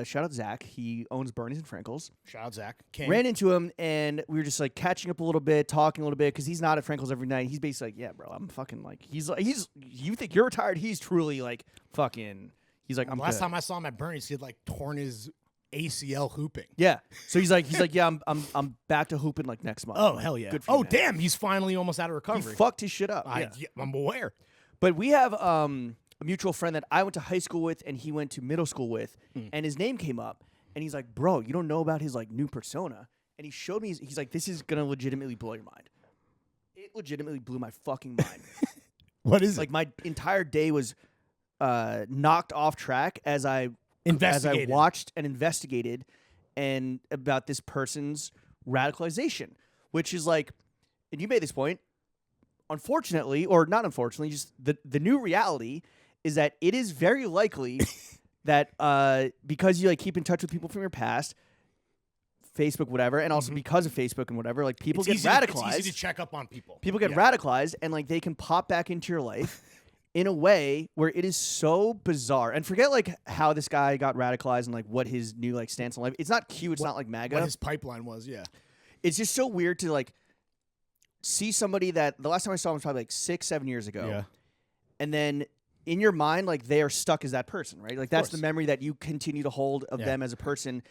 shout out Zach, he owns Bernie's and Frankel's. Shout out Zach. King. Ran into him, and we were just like catching up a little bit, talking a little bit, because he's not at Frankel's every night. He's basically like, yeah, bro, I'm fucking like, he's you think you're retired? He's truly like fucking, he's like, I'm Last time I saw him at Bernie's, he had like torn his ACL hooping. Yeah. So he's like, yeah, I'm back to hooping like next month. Oh, hell yeah. Good for you, man. Damn, he's finally almost out of recovery. He fucked his shit up. I'm aware. But we have a mutual friend that I went to high school with and he went to middle school with, and his name came up, and he's like, bro, you don't know about his like new persona. And he showed me, he's like, this is going to legitimately blow your mind. It legitimately blew my fucking mind. What is it? Like my entire day was knocked off track as I watched and investigated and about this person's radicalization, which is like, and you made this point, unfortunately, or not unfortunately, just the new reality is that it is very likely that because you like keep in touch with people from your past, Facebook, whatever, and also because of Facebook and whatever, like people get radicalized. It's easy to check up on people. People get radicalized, and like they can pop back into your life in a way where it is so bizarre. And forget like how this guy got radicalized and like what his new like stance on life. It's not Q. It's not like MAGA. What his pipeline was. Yeah. It's just so weird to like see somebody that the last time I saw him was probably like 6-7 years ago. Yeah. And then in your mind, like they are stuck as that person, right? Like that's the memory that you continue to hold of them as a person.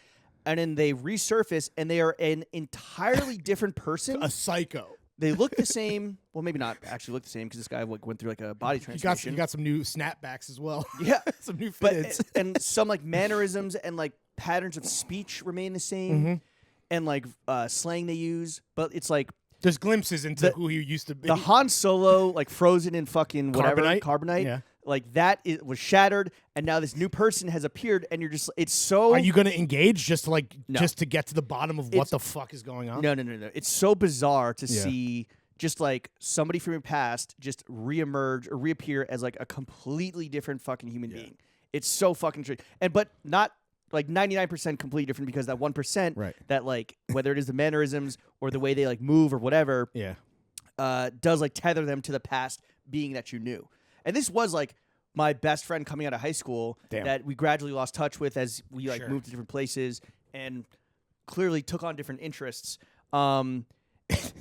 And then they resurface and they are an entirely different person. A psycho. They look the same. Well, maybe not actually look the same because this guy like went through like a body transformation. He got some new snapbacks as well. Yeah. Some new fitteds. And some like mannerisms and like patterns of speech remain the same. And like slang they use. But it's like there's glimpses into who he used to be. The Han Solo, like frozen in fucking whatever, carbonite. Yeah. Like that was shattered, and now this new person has appeared, and you're just, it's so... Are you going to engage just to like, just to get to the bottom of what the fuck is going on? No. It's so bizarre to see just like somebody from your past just reemerge or reappear as like a completely different fucking human being. It's so fucking true. But not like 99% completely different because that 1% that like, whether it is the mannerisms or the way they like move or whatever, does like tether them to the past being that you knew. And this was like my best friend coming out of high school that we gradually lost touch with as we like moved to different places and clearly took on different interests. It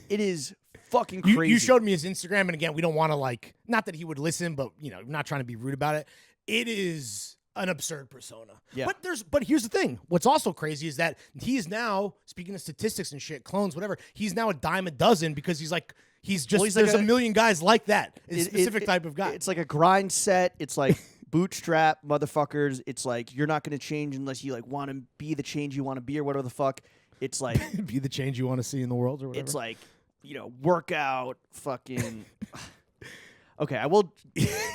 is fucking crazy. You showed me his Instagram, and again, we don't want to like, not that he would listen, but you know, not trying to be rude about it. It is an absurd persona. Yeah. But here's the thing. What's also crazy is that he's now, speaking of statistics and shit, clones, whatever, he's now a dime a dozen because he's like, there's like a million guys like that. It's a specific type of guy. It's like a grind set. It's like bootstrap motherfuckers. It's like you're not going to change unless you like want to be the change you want to be or whatever the fuck. It's like be the change you want to see in the world or whatever. It's like, you know, workout fucking. Okay, I will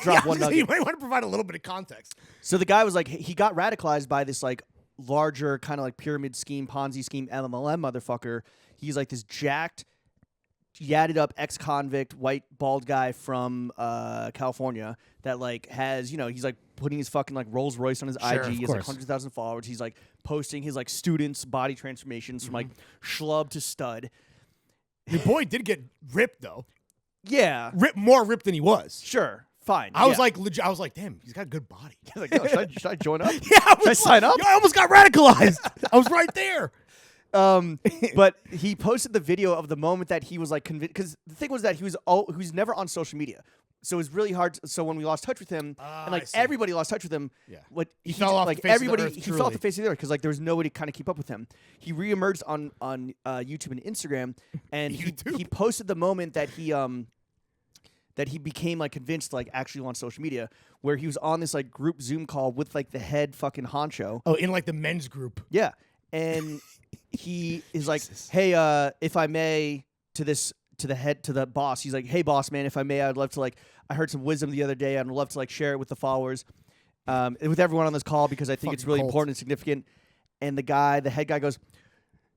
drop one nugget. You might want to provide a little bit of context. So the guy was like, he got radicalized by this like larger kind of like pyramid scheme, Ponzi scheme, MLM motherfucker. He's like this jacked, yadded up ex-convict, white, bald guy from California that like has, you know, he's like putting his fucking like Rolls Royce on his IG. He has like 100,000 followers. He's like posting his like students' body transformations from like schlub to stud. Your boy did get ripped though. Yeah. More ripped than he was. Sure. Fine. I was like, legit, I was like, damn, he's got a good body. Like, yo, should I join up? Yeah, should I sign up? Yo, I almost got radicalized. I was right there. But he posted the video of the moment that he was like convinced, because the thing was that he was never on social media. So it was really hard. So when we lost touch with him, and like everybody lost touch with him, what he fell off like the face everybody, of the earth, he fell off the face of the earth because like there was nobody to kind of keep up with him. He reemerged on YouTube and Instagram, and he posted the moment that he became like convinced to like actually on social media, where he was on this like group Zoom call with like the head fucking honcho. Oh, in like the men's group. Yeah, and he is like, hey, if I may, to the boss, he's like, hey boss man, if I may, I'd love to like, I heard some wisdom the other day, I'd love to like share it with the followers, and with everyone on this call, because I think it's really important and significant. And the head guy goes,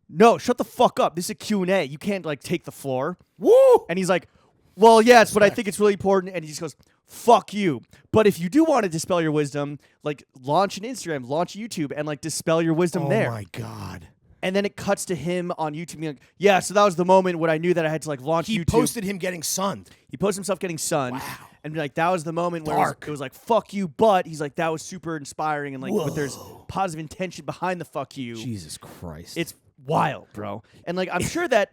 no, shut the fuck up, this is a Q&A, you can't like take the floor. Woo! And he's like, well, yes, but I think it's really important. And he just goes, fuck you. But if you do want to dispel your wisdom, like launch an Instagram, launch YouTube, and like dispel your wisdom there. Oh my God. And then it cuts to him on YouTube being like, yeah, so that was the moment when I knew that I had to like launch YouTube. He posted him getting sunned. He posted himself getting sunned. Wow. And like that was the moment where it was like, fuck you, but he's like, that was super inspiring, and like but there's positive intention behind the fuck you. Jesus Christ. It's wild, bro. And like I'm sure that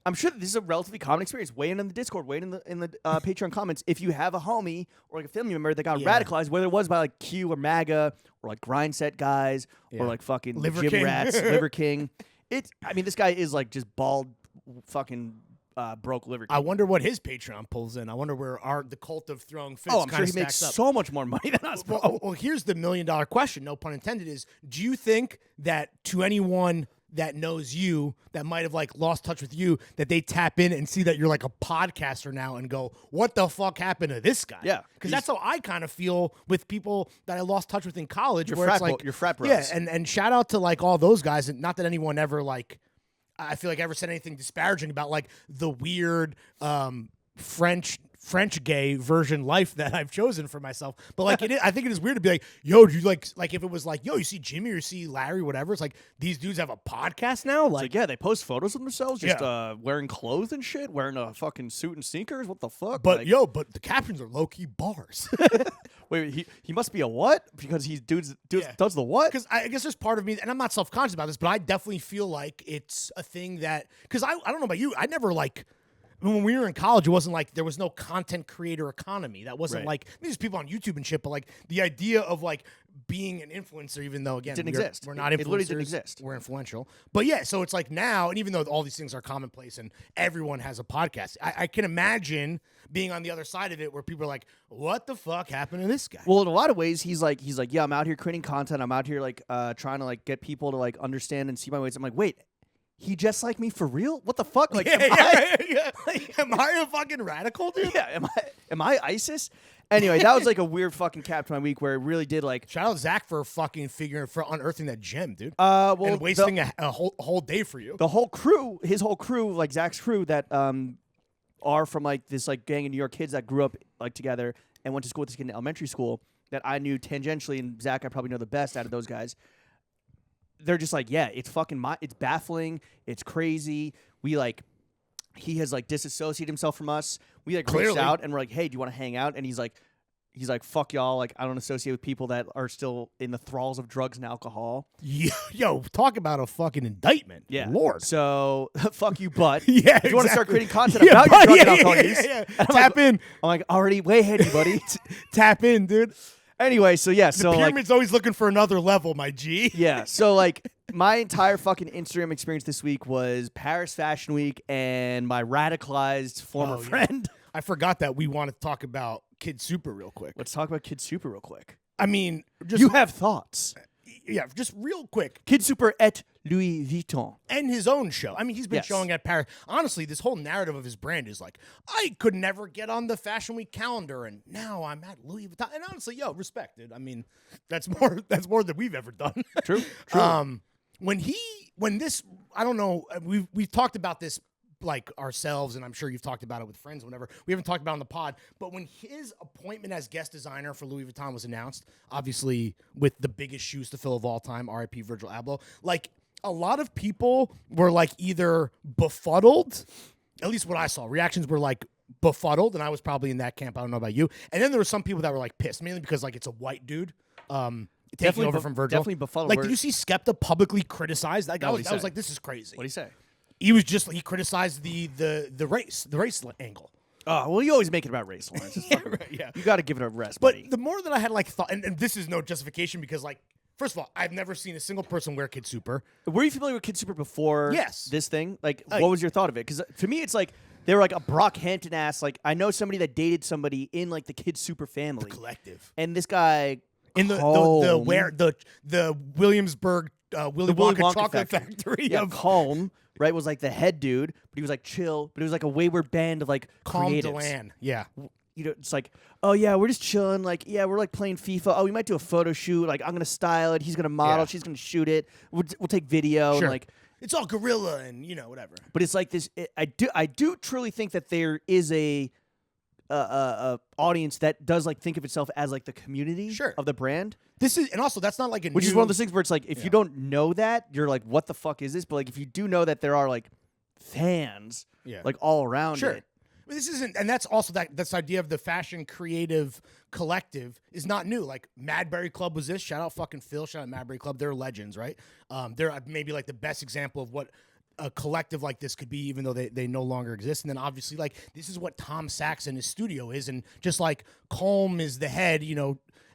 this is a relatively common experience. Weigh in the Discord, weigh in the Patreon comments if you have a homie or like a family member that got radicalized, whether it was by like Q or MAGA or like grindset guys or like fucking Liver gym King. rats, Liver King. I mean, this guy is like just bald, fucking broke Liver King. I wonder what his Patreon pulls in. I wonder where the cult of throwing fists. Oh, I'm sure he makes so much more money than us, bro. Well, here's the $1 million question, no pun intended, is do you think that to anyone that knows you, that might have like lost touch with you, that they tap in and see that you're like a podcaster now and go, what the fuck happened to this guy? Yeah. Because that's how I kind of feel with people that I lost touch with in college. Your where frat it's like, your frat bros. Yeah, and shout out to like all those guys. And not that anyone ever like, I feel like ever said anything disparaging about like the weird French gay version life that I've chosen for myself. But like I think it is weird to be like, yo, do you like if it was like, yo, you see Jimmy or you see Larry, whatever, it's like these dudes have a podcast now? Like yeah, they post photos of themselves just wearing clothes and shit, wearing a fucking suit and sneakers. What the fuck? But but the captions are low-key bars. Wait, he must be a what? Because he does the what? Because I guess there's part of me, and I'm not self-conscious about this, but I definitely feel like it's a thing that, because I don't know about you, I never like, when we were in college, it wasn't like there was no content creator economy. That wasn't like these people on YouTube and shit, but like the idea of like being an influencer, even though again didn't exist. We're not influencers. It literally didn't exist. We're influential. But yeah, so it's like now, and even though all these things are commonplace and everyone has a podcast, I can imagine being on the other side of it where people are like, what the fuck happened to this guy? Well, in a lot of ways, he's like, yeah, I'm out here creating content. I'm out here like trying to like get people to like understand and see my ways. I'm like, wait, he just like me for real? What the fuck? Like, am I a fucking radical, dude? Yeah, am I ISIS? Anyway, that was like a weird fucking cap to my week where it really did like. Shout out Zach for fucking for unearthing that gem, dude. Well, and wasting a whole day for you. The whole crew, his whole crew, like Zach's crew, that are from like this like gang of New York kids that grew up like together and went to school with this kid in elementary school that I knew tangentially, and Zach I probably know the best out of those guys. They're just like, yeah, it's fucking it's baffling, it's crazy. We like, he has like disassociated himself from us. We like reached out and we're like, hey, do you want to hang out? And he's like, fuck y'all. Like, I don't associate with people that are still in the thralls of drugs and alcohol. Yo, talk about a fucking indictment. Yeah. Lord. So, fuck you, but yeah, if you want to start creating content about your drug and alcohol use, tap in. I'm like, already way ahead, buddy. Tap in, dude. Anyway, so yeah, the pyramid's always looking for another level, my G. Yeah, so like my entire fucking Instagram experience this week was Paris Fashion Week and my radicalized former friend. I forgot that we want to talk about KidSuper real quick. Let's talk about KidSuper real quick. I mean, just you have thoughts. just real quick. KidSuper et Louis Vuitton. And his own show. I mean, he's been showing at Paris. Honestly, this whole narrative of his brand is like, I could never get on the Fashion Week calendar, and now I'm at Louis Vuitton. And honestly, respect, dude. I mean, that's more than we've ever done. True. When this, I don't know, we've talked about this like ourselves, and I'm sure you've talked about it with friends whenever. We haven't talked about it on the pod, but when his appointment as guest designer for Louis Vuitton was announced, obviously with the biggest shoes to fill of all time, R.I.P. Virgil Abloh, like a lot of people were like either befuddled, at least what I saw, reactions were like befuddled, and I was probably in that camp. I don't know about you. And then there were some people that were like pissed, mainly because like it's a white dude. taking over from Virgil. Definitely befuddled. Like, did you see Skepta publicly criticize that guy? No, I was like, this is crazy. What did he say? He criticized the race angle. Oh, well, you always make it about race, Lawrence. Yeah. You got to give it a rest, But buddy. the more that I had like thought, and this is no justification because like, first of all, I've never seen a single person wear KidSuper. Were you familiar with KidSuper before Yes. this thing? Like, what was your thought of it? Because to me, it's like they were like a Brockhampton ass. Like, I know somebody that dated somebody in like the KidSuper family. The collective. And this guy In the Williamsburg Willy Wonka chocolate factory. Yeah, Calm, right, was like the head dude, but he was like chill, but it was like a wayward band of like Calm creatives. Delan. Yeah. You know, it's like, oh yeah, we're just chilling. Like, yeah, we're like playing FIFA. Oh, we might do a photo shoot. Like, I'm gonna style it. He's gonna model. Yeah. She's gonna shoot it. We'll take video. Sure. And like, it's all gorilla and whatever. but it's like this. I do truly think that there is a audience that does like think of itself as like the community of the brand. This is, and also that's not like which is one of those things where it's like if you don't know that, you're like, what the fuck is this? But like if you do know that there are like fans like all around it. This isn't, and that's also this idea of the fashion creative collective is not new. Like Madberry Club was this. Shout out fucking Phil. Shout out Madberry Club. They're legends, right? They're maybe like the best example of what a collective like this could be, even though they no longer exist. And then obviously, like, this is what Tom Sachs in his studio is, and just like Colm is the head,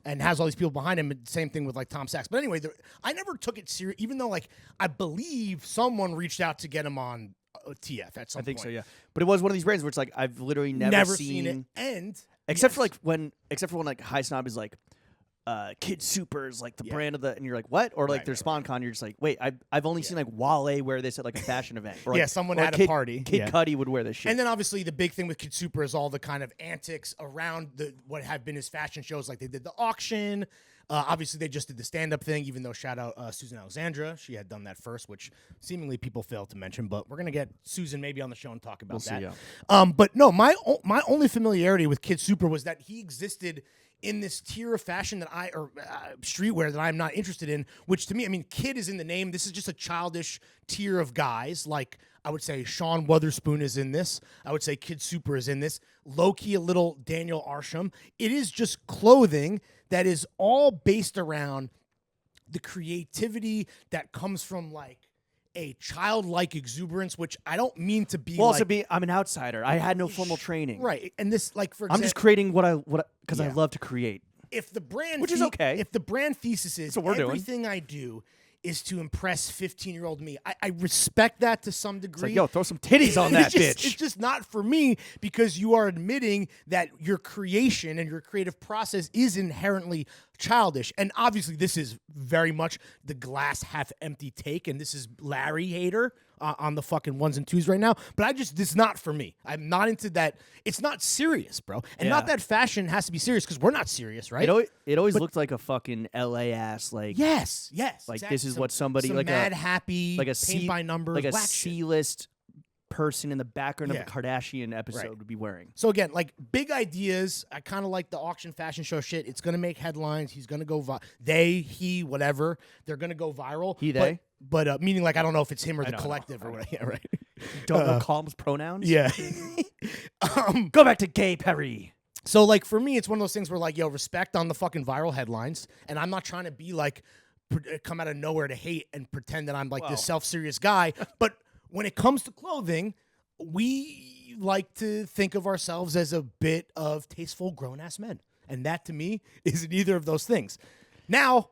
and has all these people behind him. Same thing with like Tom Sachs. But anyway, I never took it serious, even though like I believe someone reached out to get him on TF at some point. I think so, yeah. But it was one of these brands where it's like I've literally never seen it end, except for when like High Snob is like KidSuper is like the brand of the, and you're like, what? Or like their SpawnCon, you're just like, wait, I've only seen like Wale wear this at like a fashion event. Or, like, someone at a party. Kid Cudi would wear this shit. And then obviously the big thing with KidSuper is all the kind of antics around what have been his fashion shows. Like they did the auction. Obviously they just did the stand-up thing, even though shout out Susan Alexandra. She had done that first, which seemingly people failed to mention. But we're going to get Susan maybe on the show and talk about that. See, yeah. But no, my only familiarity with KidSuper was that he existed in this tier of fashion or streetwear that I'm not interested in, which to me, I mean, kid is in the name. This is just a childish tier of guys. Like I would say Sean Wotherspoon is in this. I would say KidSuper is in this. Low-key a little Daniel Arsham. It is just clothing that is all based around the creativity that comes from like a childlike exuberance, which I don't mean to be. Well, I'm an outsider. I had no formal training. Right. And this, like, for example, I'm just creating because I love to create. If the brand, which is okay. If the brand thesis is what we're everything I do is to impress 15-year-old me, I respect that to some degree. It's like, yo, throw some titties on that bitch. It's just not for me because you are admitting that your creation and your creative process is inherently childish. And obviously this is very much the glass half empty take, and this is Larry hater on the fucking ones and twos right now. But this is not for me. I'm not into that. It's not serious, bro. And not that fashion has to be serious because we're not serious, right? It always looked like a fucking LA ass, like, yes, like exactly. This is what somebody some like mad happy like a paint by numbers, like a whack shit. C-list person in the background of a Kardashian episode would be wearing. So again, like big ideas. I kind of like the auction fashion show shit. It's gonna make headlines. He's gonna go he, whatever. They're gonna go viral. He, they. But meaning like I don't know if it's him or the collective or whatever. Yeah, right. Don't know Calm's pronouns. Yeah. Go back to Gay Perry. So like for me, it's one of those things where like, yo, respect on the fucking viral headlines, and I'm not trying to be like come out of nowhere to hate and pretend that I'm like this self-serious guy, but when it comes to clothing, we like to think of ourselves as a bit of tasteful grown-ass men. And that, to me, is neither of those things. Now,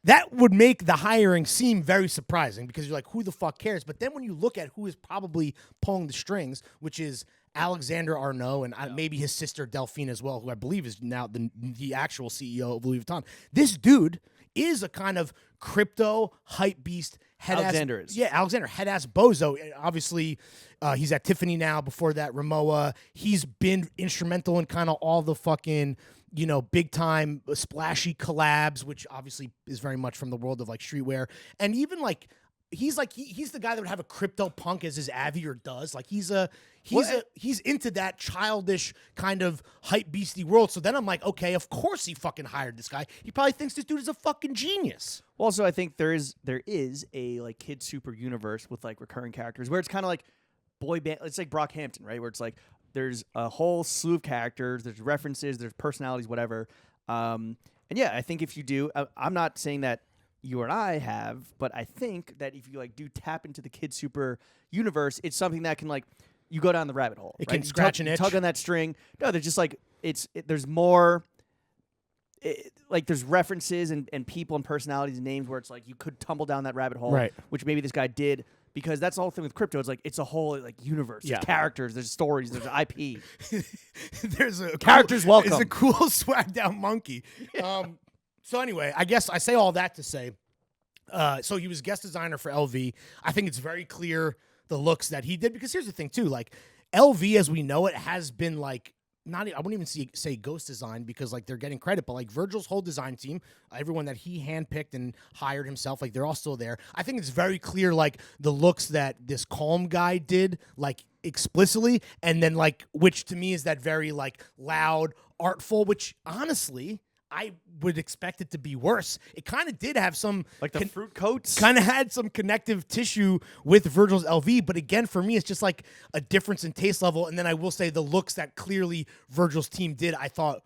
that would make the hiring seem very surprising because you're like, who the fuck cares? But then when you look at who is probably pulling the strings, which is Alexander Arnault and maybe his sister Delphine as well, who I believe is now the actual CEO of Louis Vuitton. This dude is a kind of crypto hype beast. Alexander is. Yeah, Alexander, head-ass bozo. Obviously, he's at Tiffany now. Before that, Ramoa. He's been instrumental in kind of all the fucking, big-time splashy collabs, which obviously is very much from the world of, like, streetwear. And even, like, he's the guy that would have a crypto punk as his Avi or does. Like, he's into that childish kind of hype beastie world. So then I'm like, okay, of course he fucking hired this guy. He probably thinks this dude is a fucking genius. Well, also, I think there is a like KidSuper universe with like recurring characters where it's kind of like boy band. It's like Brockhampton, right? Where it's like there's a whole slew of characters, there's references, there's personalities, whatever. And yeah, I think if you do, I'm not saying that you and I have, but I think that if you like do tap into the KidSuper universe, it's something that can like you go down the rabbit hole. It right? can scratch an itch. Tug on that string. No, there's just like there's more. Like there's references and people and personalities and names where it's like you could tumble down that rabbit hole, Right. which maybe this guy did, because that's the whole thing with crypto. It's like it's a whole like universe. Yeah. There's characters, there's stories, there's IP. There's a Characters welcome. It's a cool swagged out monkey. Yeah. So anyway, I guess I say all that to say, so he was guest designer for LV. I think it's very clear the looks that he did, because here's the thing too, like LV as we know it has been like, I wouldn't even say ghost design, because like they're getting credit, but like Virgil's whole design team, everyone that he handpicked and hired himself, like they're all still there. I think it's very clear, like the looks that this Calm guy did, like explicitly, and then like, which to me is that very like loud, artful, which honestly, I would expect it to be worse. It kind of did have some Like the fruit coats? Kind of had some connective tissue with Virgil's LV, but again, for me, it's just like a difference in taste level. And then I will say the looks that clearly Virgil's team did, I thought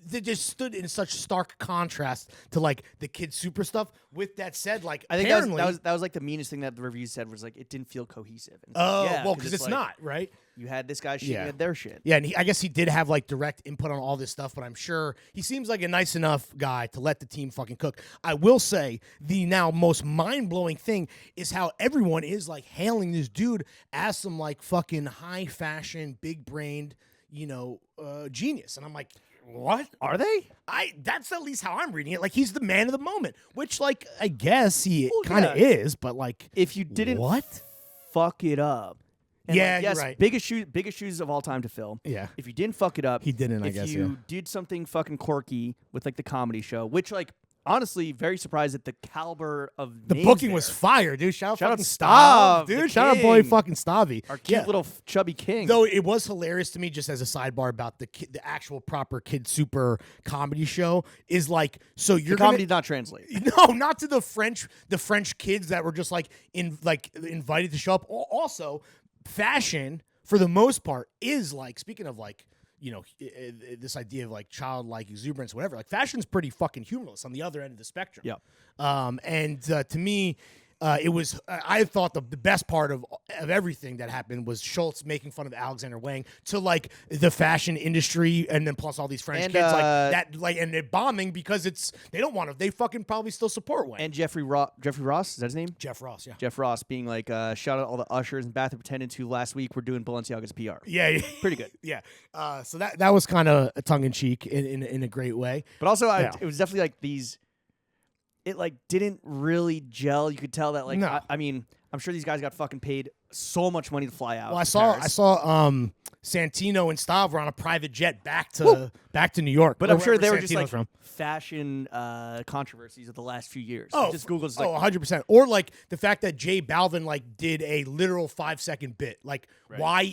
they just stood in such stark contrast to like the KidSuper stuff. With that said, like I think apparently, that was like the meanest thing that the reviews said, was like it didn't feel cohesive. And oh, yeah, well, because it's like, not, right? You had this guy shit, Yeah. you had their shit. Yeah, and I guess he did have like direct input on all this stuff, but I'm sure he seems like a nice enough guy to let the team fucking cook. I will say the now most mind-blowing thing is how everyone is like hailing this dude as some like fucking high fashion, big brained, genius. And I'm like, what? Are they? That's at least how I'm reading it. Like he's the man of the moment, which like I guess he Well, kind of yeah. is, but like If you didn't fuck it up. And Yeah, like, yes, you're right. biggest shoes of all time to fill. Yeah. If you didn't fuck it up, He didn't, I if guess, you yeah. did something fucking quirky with like the comedy show, which like honestly, very surprised at the caliber of the names booking there. was fire, dude. Shout out Shout out fucking Stav, Stav, the dude. Shout out boy king. fucking Stavy. Our cute little chubby king. Though it was hilarious to me, just as a sidebar about the actual proper KidSuper comedy show, is like, so you're the comedy did not translate. No, not to the French kids that were just like invited to show up. Also, fashion for the most part is like, speaking of like, this idea of like childlike exuberance, whatever. Like fashion's pretty fucking humorless on the other end of the spectrum. Yeah. And to me, it was. I thought the best part of everything that happened was Schultz making fun of Alexander Wang to like the fashion industry, and then plus all these French And, kids like that, like, and they're bombing because they don't want to. They fucking probably still support Wang. And Jeffrey Ross, is that his name? Jeff Ross, yeah. Jeff Ross being like, shout out all the ushers and bathroom attendants who last week were doing Balenciaga's PR. Yeah, Pretty good. yeah. So that was kind of tongue in cheek in a great way. But also, Yeah. it was definitely like these. It like didn't really gel. You could tell that like No. I mean, I'm sure these guys got fucking paid so much money to fly out. Well, I to saw Paris. Santino and Stav were on a private jet back to New York. But or I'm sure they wherever were just Santino's like from. fashion controversies of the last few years. Oh, just Google's like 100%. Or like the fact that J Balvin like did a literal 5-second bit. Like why?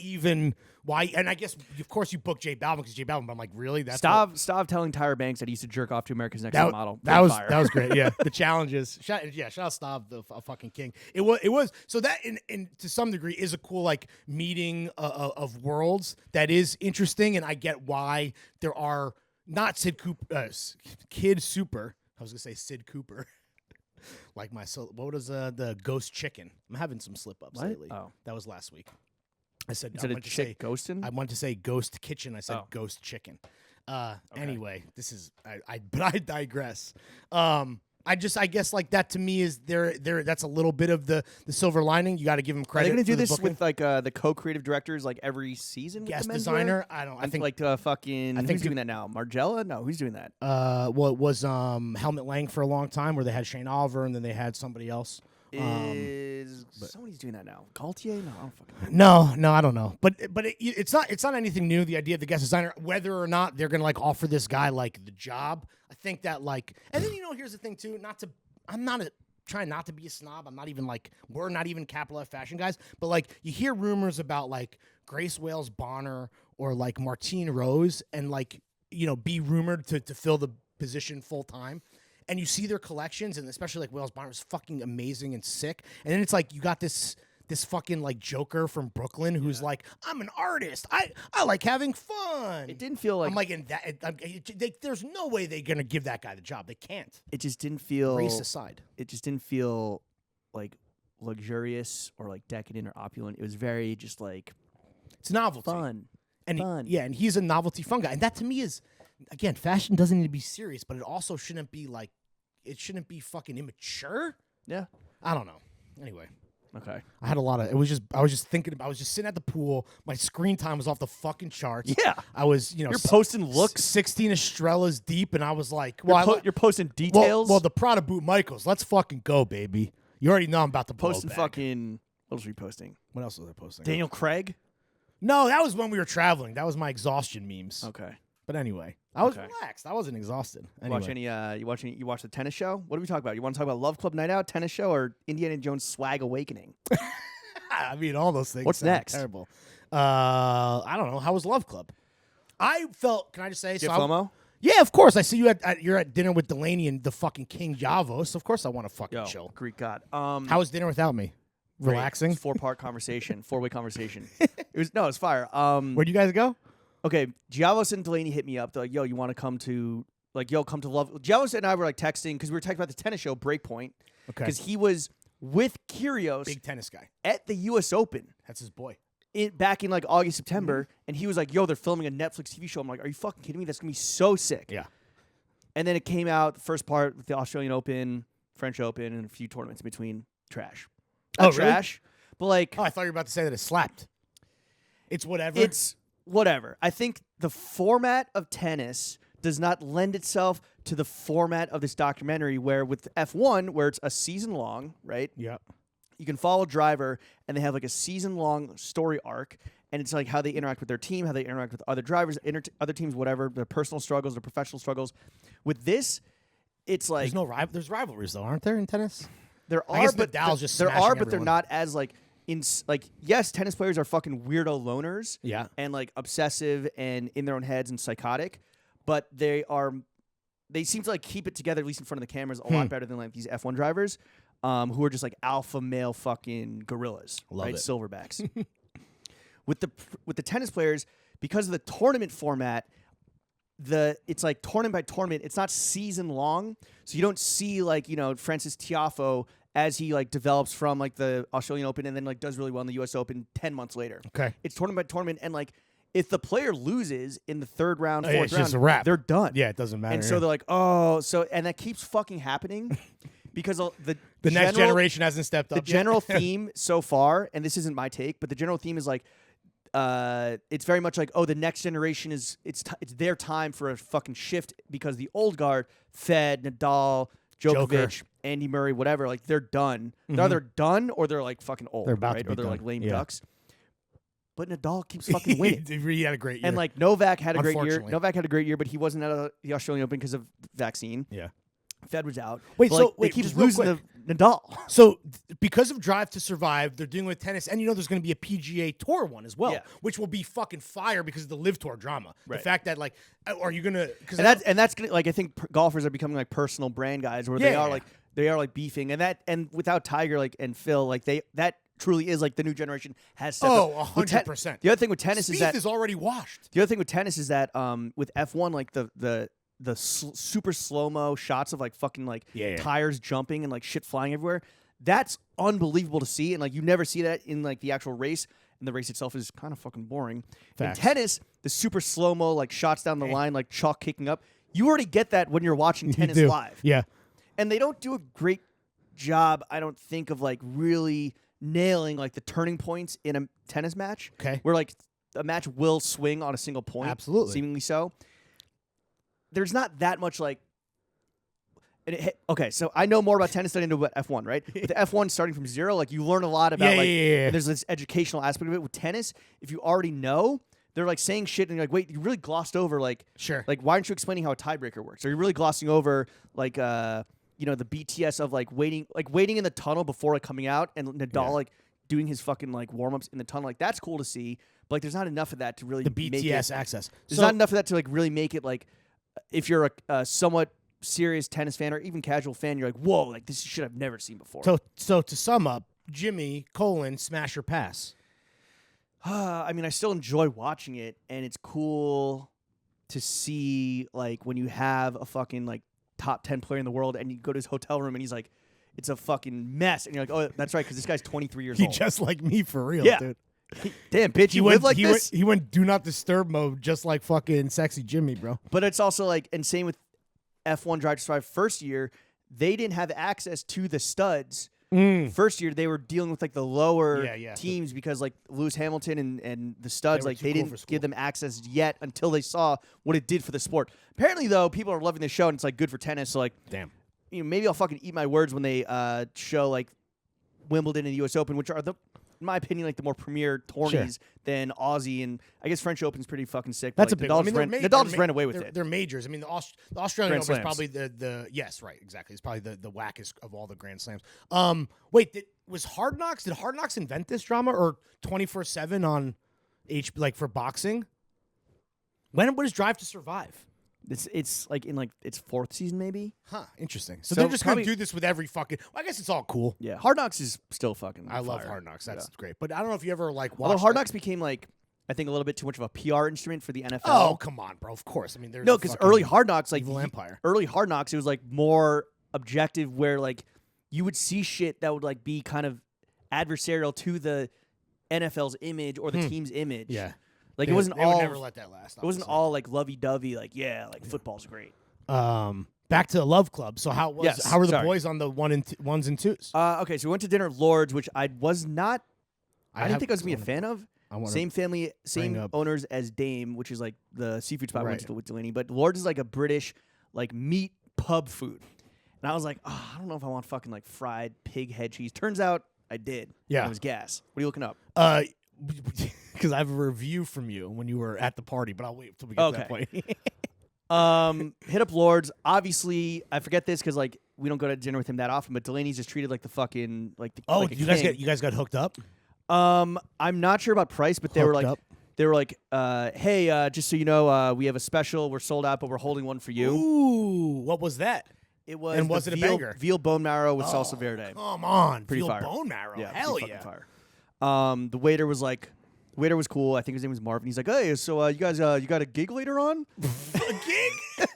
And I guess of course you booked J Balvin because J Balvin. But I'm like, really? That's Stav telling Tyra Banks that he used to jerk off to America's Next Top Model. That was Fire. that was great. Yeah, the challenges. Shout out Stav, the fucking king. It was so that in to some degree is a cool like meeting of worlds that is interesting, and I get why there are not KidSuper. I was gonna say Sid Cooper. Like what was the ghost chicken? I'm having some slip ups What? lately. Oh. That was last week. I said Instead I of went to chick say ghosting? I wanted to say ghost kitchen. I said Oh. ghost chicken. Anyway, this is but I digress. I guess like that to me is there that's a little bit of the silver lining. You got to give them Are credit. they gonna do for the this booking. with like the co-creative directors like every season? with guest the menswear? designer? I don't. I think like fucking. I think Who's doing that now? Margiela? No, who's doing that? well, it was Helmut Lang for a long time, where they had Shane Oliver and then they had somebody else. Somebody's doing that now? Gaultier? No, I don't fucking know. No, I don't know. But it's not anything new. The idea of the guest designer, whether or not they're gonna like offer this guy like the job, I think that like, and then here's the thing too. Trying not to be a snob. I'm not even like we're not even capital F fashion guys, but like you hear rumors about like Grace Wales Bonner or like Martine Rose and like be rumored to fill the position full time. And you see their collections, and especially like Wales Bonner is fucking amazing and sick. And then it's like you got this this fucking like joker from Brooklyn who's like, I'm an artist. I like having fun. It didn't feel like I'm like, in that. There's no way they're gonna give that guy the job. They can't. it just didn't feel Race aside. It just didn't feel like luxurious or like decadent or opulent. It was very just like It's novelty. fun. And fun. and he's a novelty fun guy. And that to me is, again, fashion doesn't need to be serious, but it also shouldn't be like, it shouldn't be fucking immature. Yeah. I don't know. Anyway. Okay. I had a lot of, I was just sitting at the pool. My screen time was off the fucking charts. Yeah. I was, You're posting looks. 16 Estrellas deep, and I was like, well, You're posting details. Well, the Prada boot Michaels. Let's fucking go, baby. You already know I'm about to blow posting back. fucking. What else were you posting? What else was I posting? Daniel Craig. No, that was when we were traveling. That was my exhaustion memes. Okay. But anyway, I was relaxed. I wasn't exhausted. Anyway. You watch the tennis show? What do we talk about? You want to talk about Love Club Night Out, tennis show, or Indiana Jones Swag Awakening? I mean, all those things. What's next? Terrible. I don't know. How was Love Club? I felt. Can I just say? Do you have FOMO? Yeah, of course. I see you you're at dinner with Delaney and the fucking King Javos. Of course, I want to fucking chill. Greek God. How was dinner without me? Relaxing. 4-part conversation. 4-way conversation. It was fire. Where'd you guys go? Okay, Javos and Delaney hit me up. They're like, yo, you want to come to Love? Javos and I were like texting because we were talking about the tennis show Breakpoint. Okay. Because he was with Kyrgios, Big tennis guy. at the U.S. Open. That's his boy. Back in like August, September, and he was like, yo, they're filming a Netflix TV show. I'm like, are you fucking kidding me? That's going to be so sick. Yeah. And then it came out, the first part with the Australian Open, French Open, and a few tournaments in between. Trash. Not trash, but like... Oh, I thought you were about to say that it slapped. It's whatever. It's whatever. I think the format of tennis does not lend itself to the format of this documentary where with F1, where it's a season long, right? Yeah. You can follow a driver and they have like a season long story arc. And it's like how they interact with their team, how they interact with other drivers, other teams, whatever, their personal struggles, their professional struggles. With this, it's like... There's rivalries, though, aren't there, in tennis? There are, I guess but Nadal's just there smashing are, but they're everyone. not as like yes, tennis players are fucking weirdo loners, Yeah. and like obsessive and in their own heads and psychotic, but they seem to like keep it together at least in front of the cameras a lot better than like these F1 drivers, who are just like alpha male fucking gorillas, Love right? it. Silverbacks. With the tennis players, because of the tournament format. It's like tournament by tournament. It's not season long, so you don't see like Francis Tiafoe as he like develops from like the Australian Open and then like does really well in the U.S. Open 10 months later. Okay, it's tournament by tournament, and like if the player loses in the third round, fourth it's round, just a wrap. they're done. Yeah, it doesn't matter. And yeah. so they're like, and that keeps fucking happening because the next generation hasn't stepped up. The general theme so far, and this isn't my take, but the general theme is like. It's very much like, the next generation it's their time for a fucking shift because the old guard, Fed, Nadal, Djokovic, Andy Murray, whatever, like they're done. They're either done or they're like fucking old, They're about right? to be Or they're done. like lame Yeah. ducks. But Nadal keeps fucking winning. He had a great year. And like Novak had a great year. Unfortunately. Novak had a great year, but he wasn't at the Australian Open because of vaccine. Yeah. Fed was out. Wait, But, so like, wait, they keep just real losing quick. the Nadal. So because of Drive to Survive, they're doing with tennis, and there's going to be a PGA Tour one as well, Yeah. which will be fucking fire because of the Live Tour drama. Right. The fact that like, are you gonna? And that's gonna, like I think golfers are becoming like personal brand guys where they are like beefing, and without Tiger like and Phil like that truly is like the new generation has stepped up. 100%. The other thing with tennis Spieth is that is already washed. the other thing with tennis is that with F1 like the super slow-mo shots of like fucking like tires jumping and like shit flying everywhere. That's unbelievable to see, and like you never see that in like the actual race. And the race itself is kind of fucking boring. Facts. In tennis, the super slow-mo like shots down the line, like chalk kicking up. You already get that when you're watching tennis live. Yeah. And they don't do a great job, I don't think, of like really nailing like the turning points in a tennis match. Okay. Where like a match will swing on a single point. Absolutely. Seemingly so. There's not that much like. Okay, so I know more about tennis than I know about F1, right? With F1 starting from zero, like you learn a lot about Yeah. there's this educational aspect of it. With tennis, if you already know, they're like saying shit and you're like, wait, you really glossed over like like why aren't you explaining how a tiebreaker works? Or you're really glossing over like the BTS of like waiting in the tunnel before like coming out and Nadal like doing his fucking like warm-ups in the tunnel. Like that's cool to see, but like there's not enough of that to really The make BTS it, access. There's not enough of that to like really make it like if you're a somewhat serious tennis fan or even casual fan, you're like, whoa, like this is shit I've never seen before. So to sum up, Jimmy, smash or pass? I mean, I still enjoy watching it, and it's cool to see, like, when you have a fucking, like, top 10 player in the world, and you go to his hotel room, and he's like, it's a fucking mess. And you're like, oh, that's right, because this guy's 23 years old. He just like me for real, Yeah. dude. Damn, bitch, you live like this? He went do not disturb mode just like fucking sexy Jimmy, bro. But it's also like, and same with F1 Drive to Survive first year, they didn't have access to the studs. First year, they were dealing with like the lower teams because like Lewis Hamilton and the studs, they didn't give them access yet until they saw what it did for the sport. Apparently, though, people are loving the show and it's like good for tennis. So like, damn, maybe I'll fucking eat my words when they show like Wimbledon and the U.S. Open, which are in my opinion, like the more premier tourneys than Aussie, and I guess French Open's pretty fucking sick. That's like, a big one. Nadal just ran away with it. They're majors. I mean, the Australian Open is Slams. probably the yes, right, exactly. It's probably the wackest of all the Grand Slams. Wait, was Hard Knocks? Did Hard Knocks invent this drama or 24/7 on like for boxing? When was Drive to Survive? It's like in like its fourth season, maybe. Huh. Interesting. So they're just gonna do this with every fucking. Well, I guess it's all cool. Yeah, Hard Knocks is still fucking. I love fire. Hard Knocks. That's great. But I don't know if you ever like watched. Although Hard Knocks became like, I think a little bit too much of a PR instrument for the NFL. Oh come on, bro. Of course. I mean, there's no, because early Hard Knocks, like evil empire. Early Hard Knocks, it was like more objective, where like you would see shit that would like be kind of adversarial to the NFL's image or the team's image. Yeah. Like it wasn't all. Would never let that last. It wasn't all like lovey-dovey. Like football's great. Back to the Love Club. So how were the boys on the ones and twos? Okay, so we went to dinner at Lord's, which I was not. I didn't think I was gonna be a fan of. Same family, same owners as Dame, which is like the seafood spot we went to with Delaney. But Lord's is like a British like meat pub food, and I was like, oh, I don't know if I want fucking like fried pig head cheese. Turns out I did. Yeah, it was gas. What are you looking up? Because I have a review from you when you were at the party, but I'll wait until we get to that point. Hit up Lord's. Obviously, I forget this because like we don't go to dinner with him that often. But Delaney's just treated like the fucking like. Like you guys got hooked up? I'm not sure about price, but they were like, hey, just so you know, we have a special. We're sold out, but we're holding one for you. Ooh, what was that? It was. And was it a banger? Veal bone marrow with salsa verde. Come on, pretty veal fire. Bone marrow. Yeah, hell yeah. Fire. The waiter was cool. I think his name was Marvin. He's like, hey, so you guys, you got a gig later on? A gig?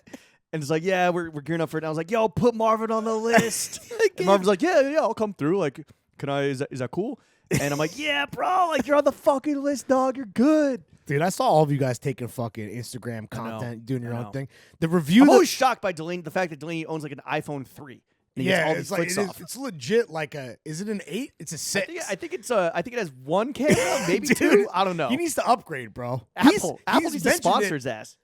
And it's like, yeah, we're gearing up for it. And I was like, yo, put Marvin on the list. And Marvin's like, yeah, I'll come through. Like, can I? Is that cool? And I'm like, yeah, bro. Like, you're on the fucking list, dog. You're good. Dude, I saw all of you guys taking fucking Instagram content, doing your own thing. The review. I'm always shocked by Delaney, the fact that Delaney owns like an iPhone 3. Yeah, it's like it's legit. Like is it an 8? It's a 6. I think it has one camera, maybe two. I don't know. He needs to upgrade, bro. Apple needs to sponsor his ass.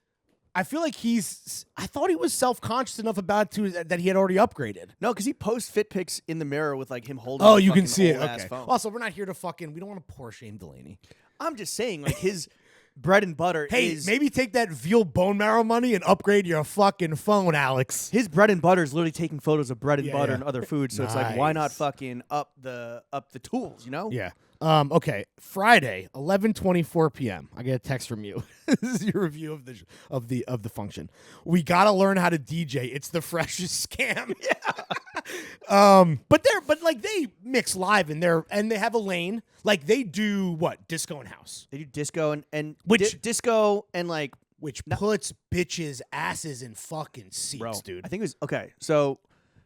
I feel like I thought he was self-conscious enough about it too that he had already upgraded. No, because he posts fit pics in the mirror with like him holding. Oh, you can see it. Okay. Phone. Also, we're not here to we don't want to poor shame Delaney. I'm just saying, like his bread and butter. Is... maybe take that veal bone marrow money and upgrade your fucking phone, Alex. His bread and butter is literally taking photos of bread and butter and other foods. So it's like, why not fucking up the tools? You know? Yeah. Okay. Friday, 11:24 p.m. I get a text from you. This is your review of the function. We gotta learn how to DJ. It's the freshest scam. Yeah. But they mix live in there and they have a lane. Like they do what? Disco and house. They do disco and disco and like which puts bitches' asses in fucking seats, bro, dude. I think it was okay. So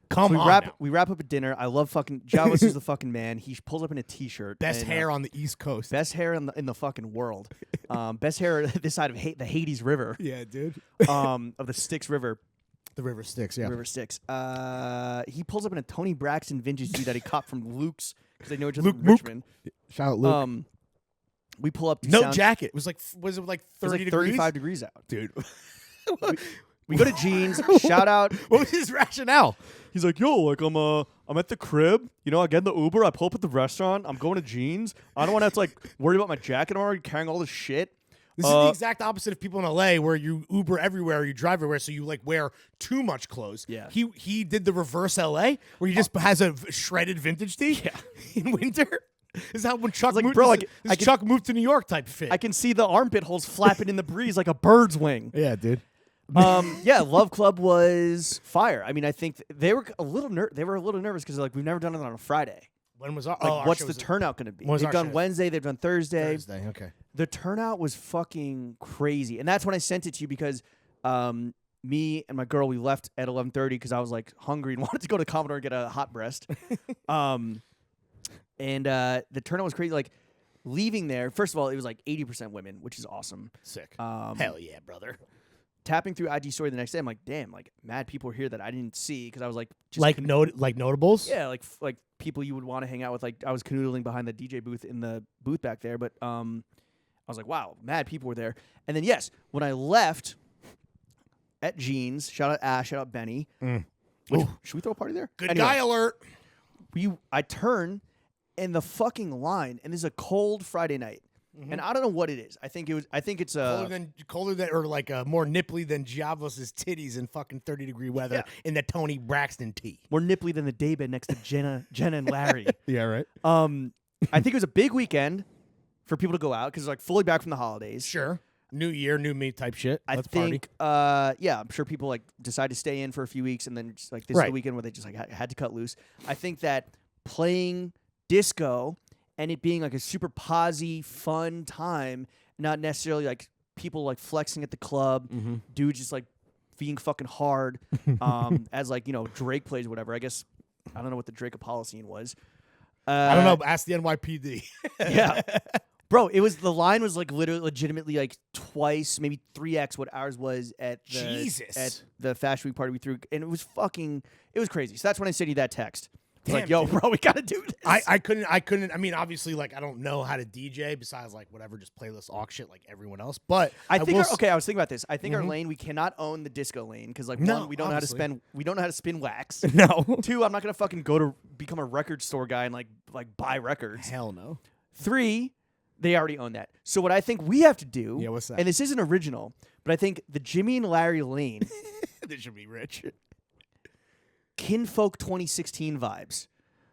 we wrap up at dinner. I love fucking Jawas is the fuccking man. He pulls up in a t-shirt. Best hair on the East Coast. Best hair in the fucking world. Best hair this side of the Hades River. Yeah, dude. Of the Styx River. The River Styx, yeah. River Styx. He pulls up in a Tony Braxton vintage tee that he copped from Luke's because they know each other from Richmond. Shout out Luke. We pull up to jacket. It was it like 30 degrees? 35 degrees out. Dude. We go to Jeans. Shout out. What was his rationale? He's like, yo, like I'm at the crib. You know, I get in the Uber. I pull up at the restaurant. I'm going to Jeans. I don't want to have to like worry about my jacket. I'm already carrying all this shit. This is the exact opposite of people in LA where you Uber everywhere, or you drive everywhere, so you like wear too much clothes. Yeah. He did the reverse LA where he just has a shredded vintage tee in winter. This is how when Chuck moved, Chuck moved to New York type fit. I can see the armpit holes flapping in the breeze like a bird's wing. Yeah, dude. Love Club was fire. I mean, I think they were a little nervous because like we've never done it on a Friday. When was our? Like, what's the turnout going to be? They've done Wednesday. They've done Thursday. Okay. The turnout was fucking crazy, and that's when I sent it to you because me and my girl, we left at 11:30 because I was like hungry and wanted to go to Commodore and get a hot breast. And the turnout was crazy. Like leaving there, first of all, it was like 80% women, which is awesome. Sick. Hell yeah, brother. Tapping through IG story the next day, I'm like, damn, like mad people here that I didn't see because I was like, just like notables. Yeah, like people you would want to hang out with. Like I was canoodling behind the DJ booth in the booth back there, but I was like, wow, mad people were there. And then yes, when I left at Jeans, shout out Ash, shout out Benny. Should we throw a party there? Good guy alert. I turn in the fucking line, and this is a cold Friday night. And I don't know what it is. I think it's colder than or like more nipply than Javos' titties in fucking 30-degree weather in the Tony Braxton tee. More nipply than the daybed next to Jenna and Larry. Yeah, right. I think it was a big weekend for people to go out because like fully back from the holidays. Sure. New year, new me type shit. I think I'm sure people like decide to stay in for a few weeks and then just like this is the weekend where they just like had to cut loose. I think that playing disco and it being like a super posy, fun time, not necessarily like people like flexing at the club, dudes just like being fucking hard, as like, you know, Drake plays whatever. I guess I don't know what the Drake Apollo scene was. I don't know. Ask the NYPD. Yeah. Bro, the line was like literally legitimately like twice, maybe 3x what ours was at the Fashion Week party we threw. And it was crazy. So that's when I sent you that text. Damn, like, yo, bro, we gotta do this. I couldn't. I mean, obviously, like, I don't know how to DJ besides like whatever, just playlist aux shit like everyone else. But I think I was thinking about this. I think our lane, we cannot own the disco lane because like one, we don't know how to spend. We don't know how to spin wax. No. 2, I'm not gonna fucking go to become a record store guy and like buy records. Hell no. 3, they already own that. So what I think we have to do. Yeah, what's that? And this isn't original, but I think the Jimmy and Larry lane. This should be rich. Kinfolk 2016 vibes.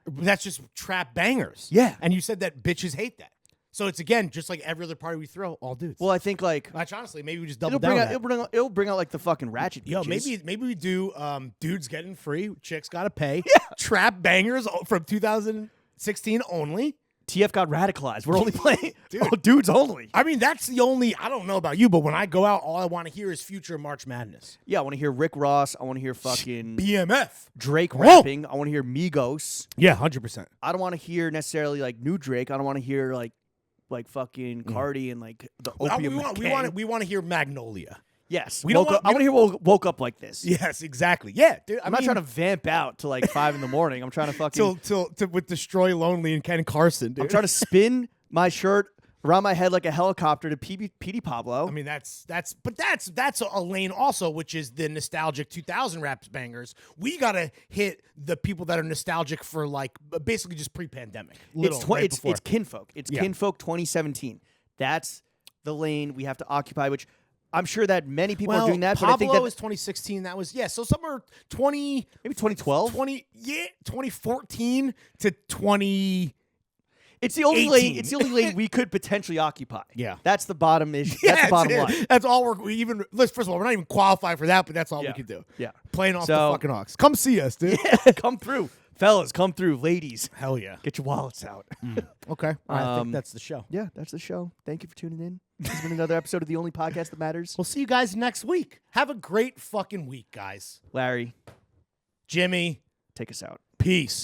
That's just trap bangers. Yeah. And you said that bitches hate that. So it's, again, just like every other party we throw, all dudes. Well, I think like... Actually, honestly, maybe we just double down. It'll bring out like the fucking ratchet bitches. Yo, maybe we do dudes getting free, chicks gotta pay. Trap bangers from 2016 only. TF got radicalized. We're only playing dudes only. I mean, that's the only... I don't know about you, but when I go out, all I want to hear is future March Madness. Yeah, I want to hear Rick Ross. I want to hear fucking... BMF. Drake rapping. I want to hear Migos. Yeah, 100%. I don't want to hear necessarily like new Drake. I don't want to hear like fucking Cardi and like the Opium we want to hear Magnolia. Yes. I want to hear woke up like this. Yes, exactly. Yeah, dude. I'm not trying to vamp out to like 5 a.m. I'm trying to fucking till with Destroy Lonely and Ken Carson, dude. I'm trying to spin my shirt around my head like a helicopter to Petey Pablo. I mean, that's a lane also, which is the nostalgic 2000 raps bangers. We gotta hit the people that are nostalgic for like basically just pre-pandemic. It's Kinfolk. It's Kinfolk 2017. That's the lane we have to occupy, which I'm sure that many people are doing that. Pablo but I think that was 2016. That was so somewhere 20 maybe 2012, 2014 to 20. It's the only lane. It's the only lane we could potentially occupy. Yeah, that's the bottom issue. That's the bottom line. That's all we even. First of all, we're not even qualified for that, but that's all we can do. Yeah, playing off the fucking aux. Come see us, dude. Yeah, come through, fellas. Come through, ladies. Hell yeah. Get your wallets out. Okay, I think that's the show. Yeah, that's the show. Thank you for tuning in. This has been another episode of the only podcast that matters. We'll see you guys next week. Have a great fucking week, guys. Larry, Jimmy, take us out. Peace.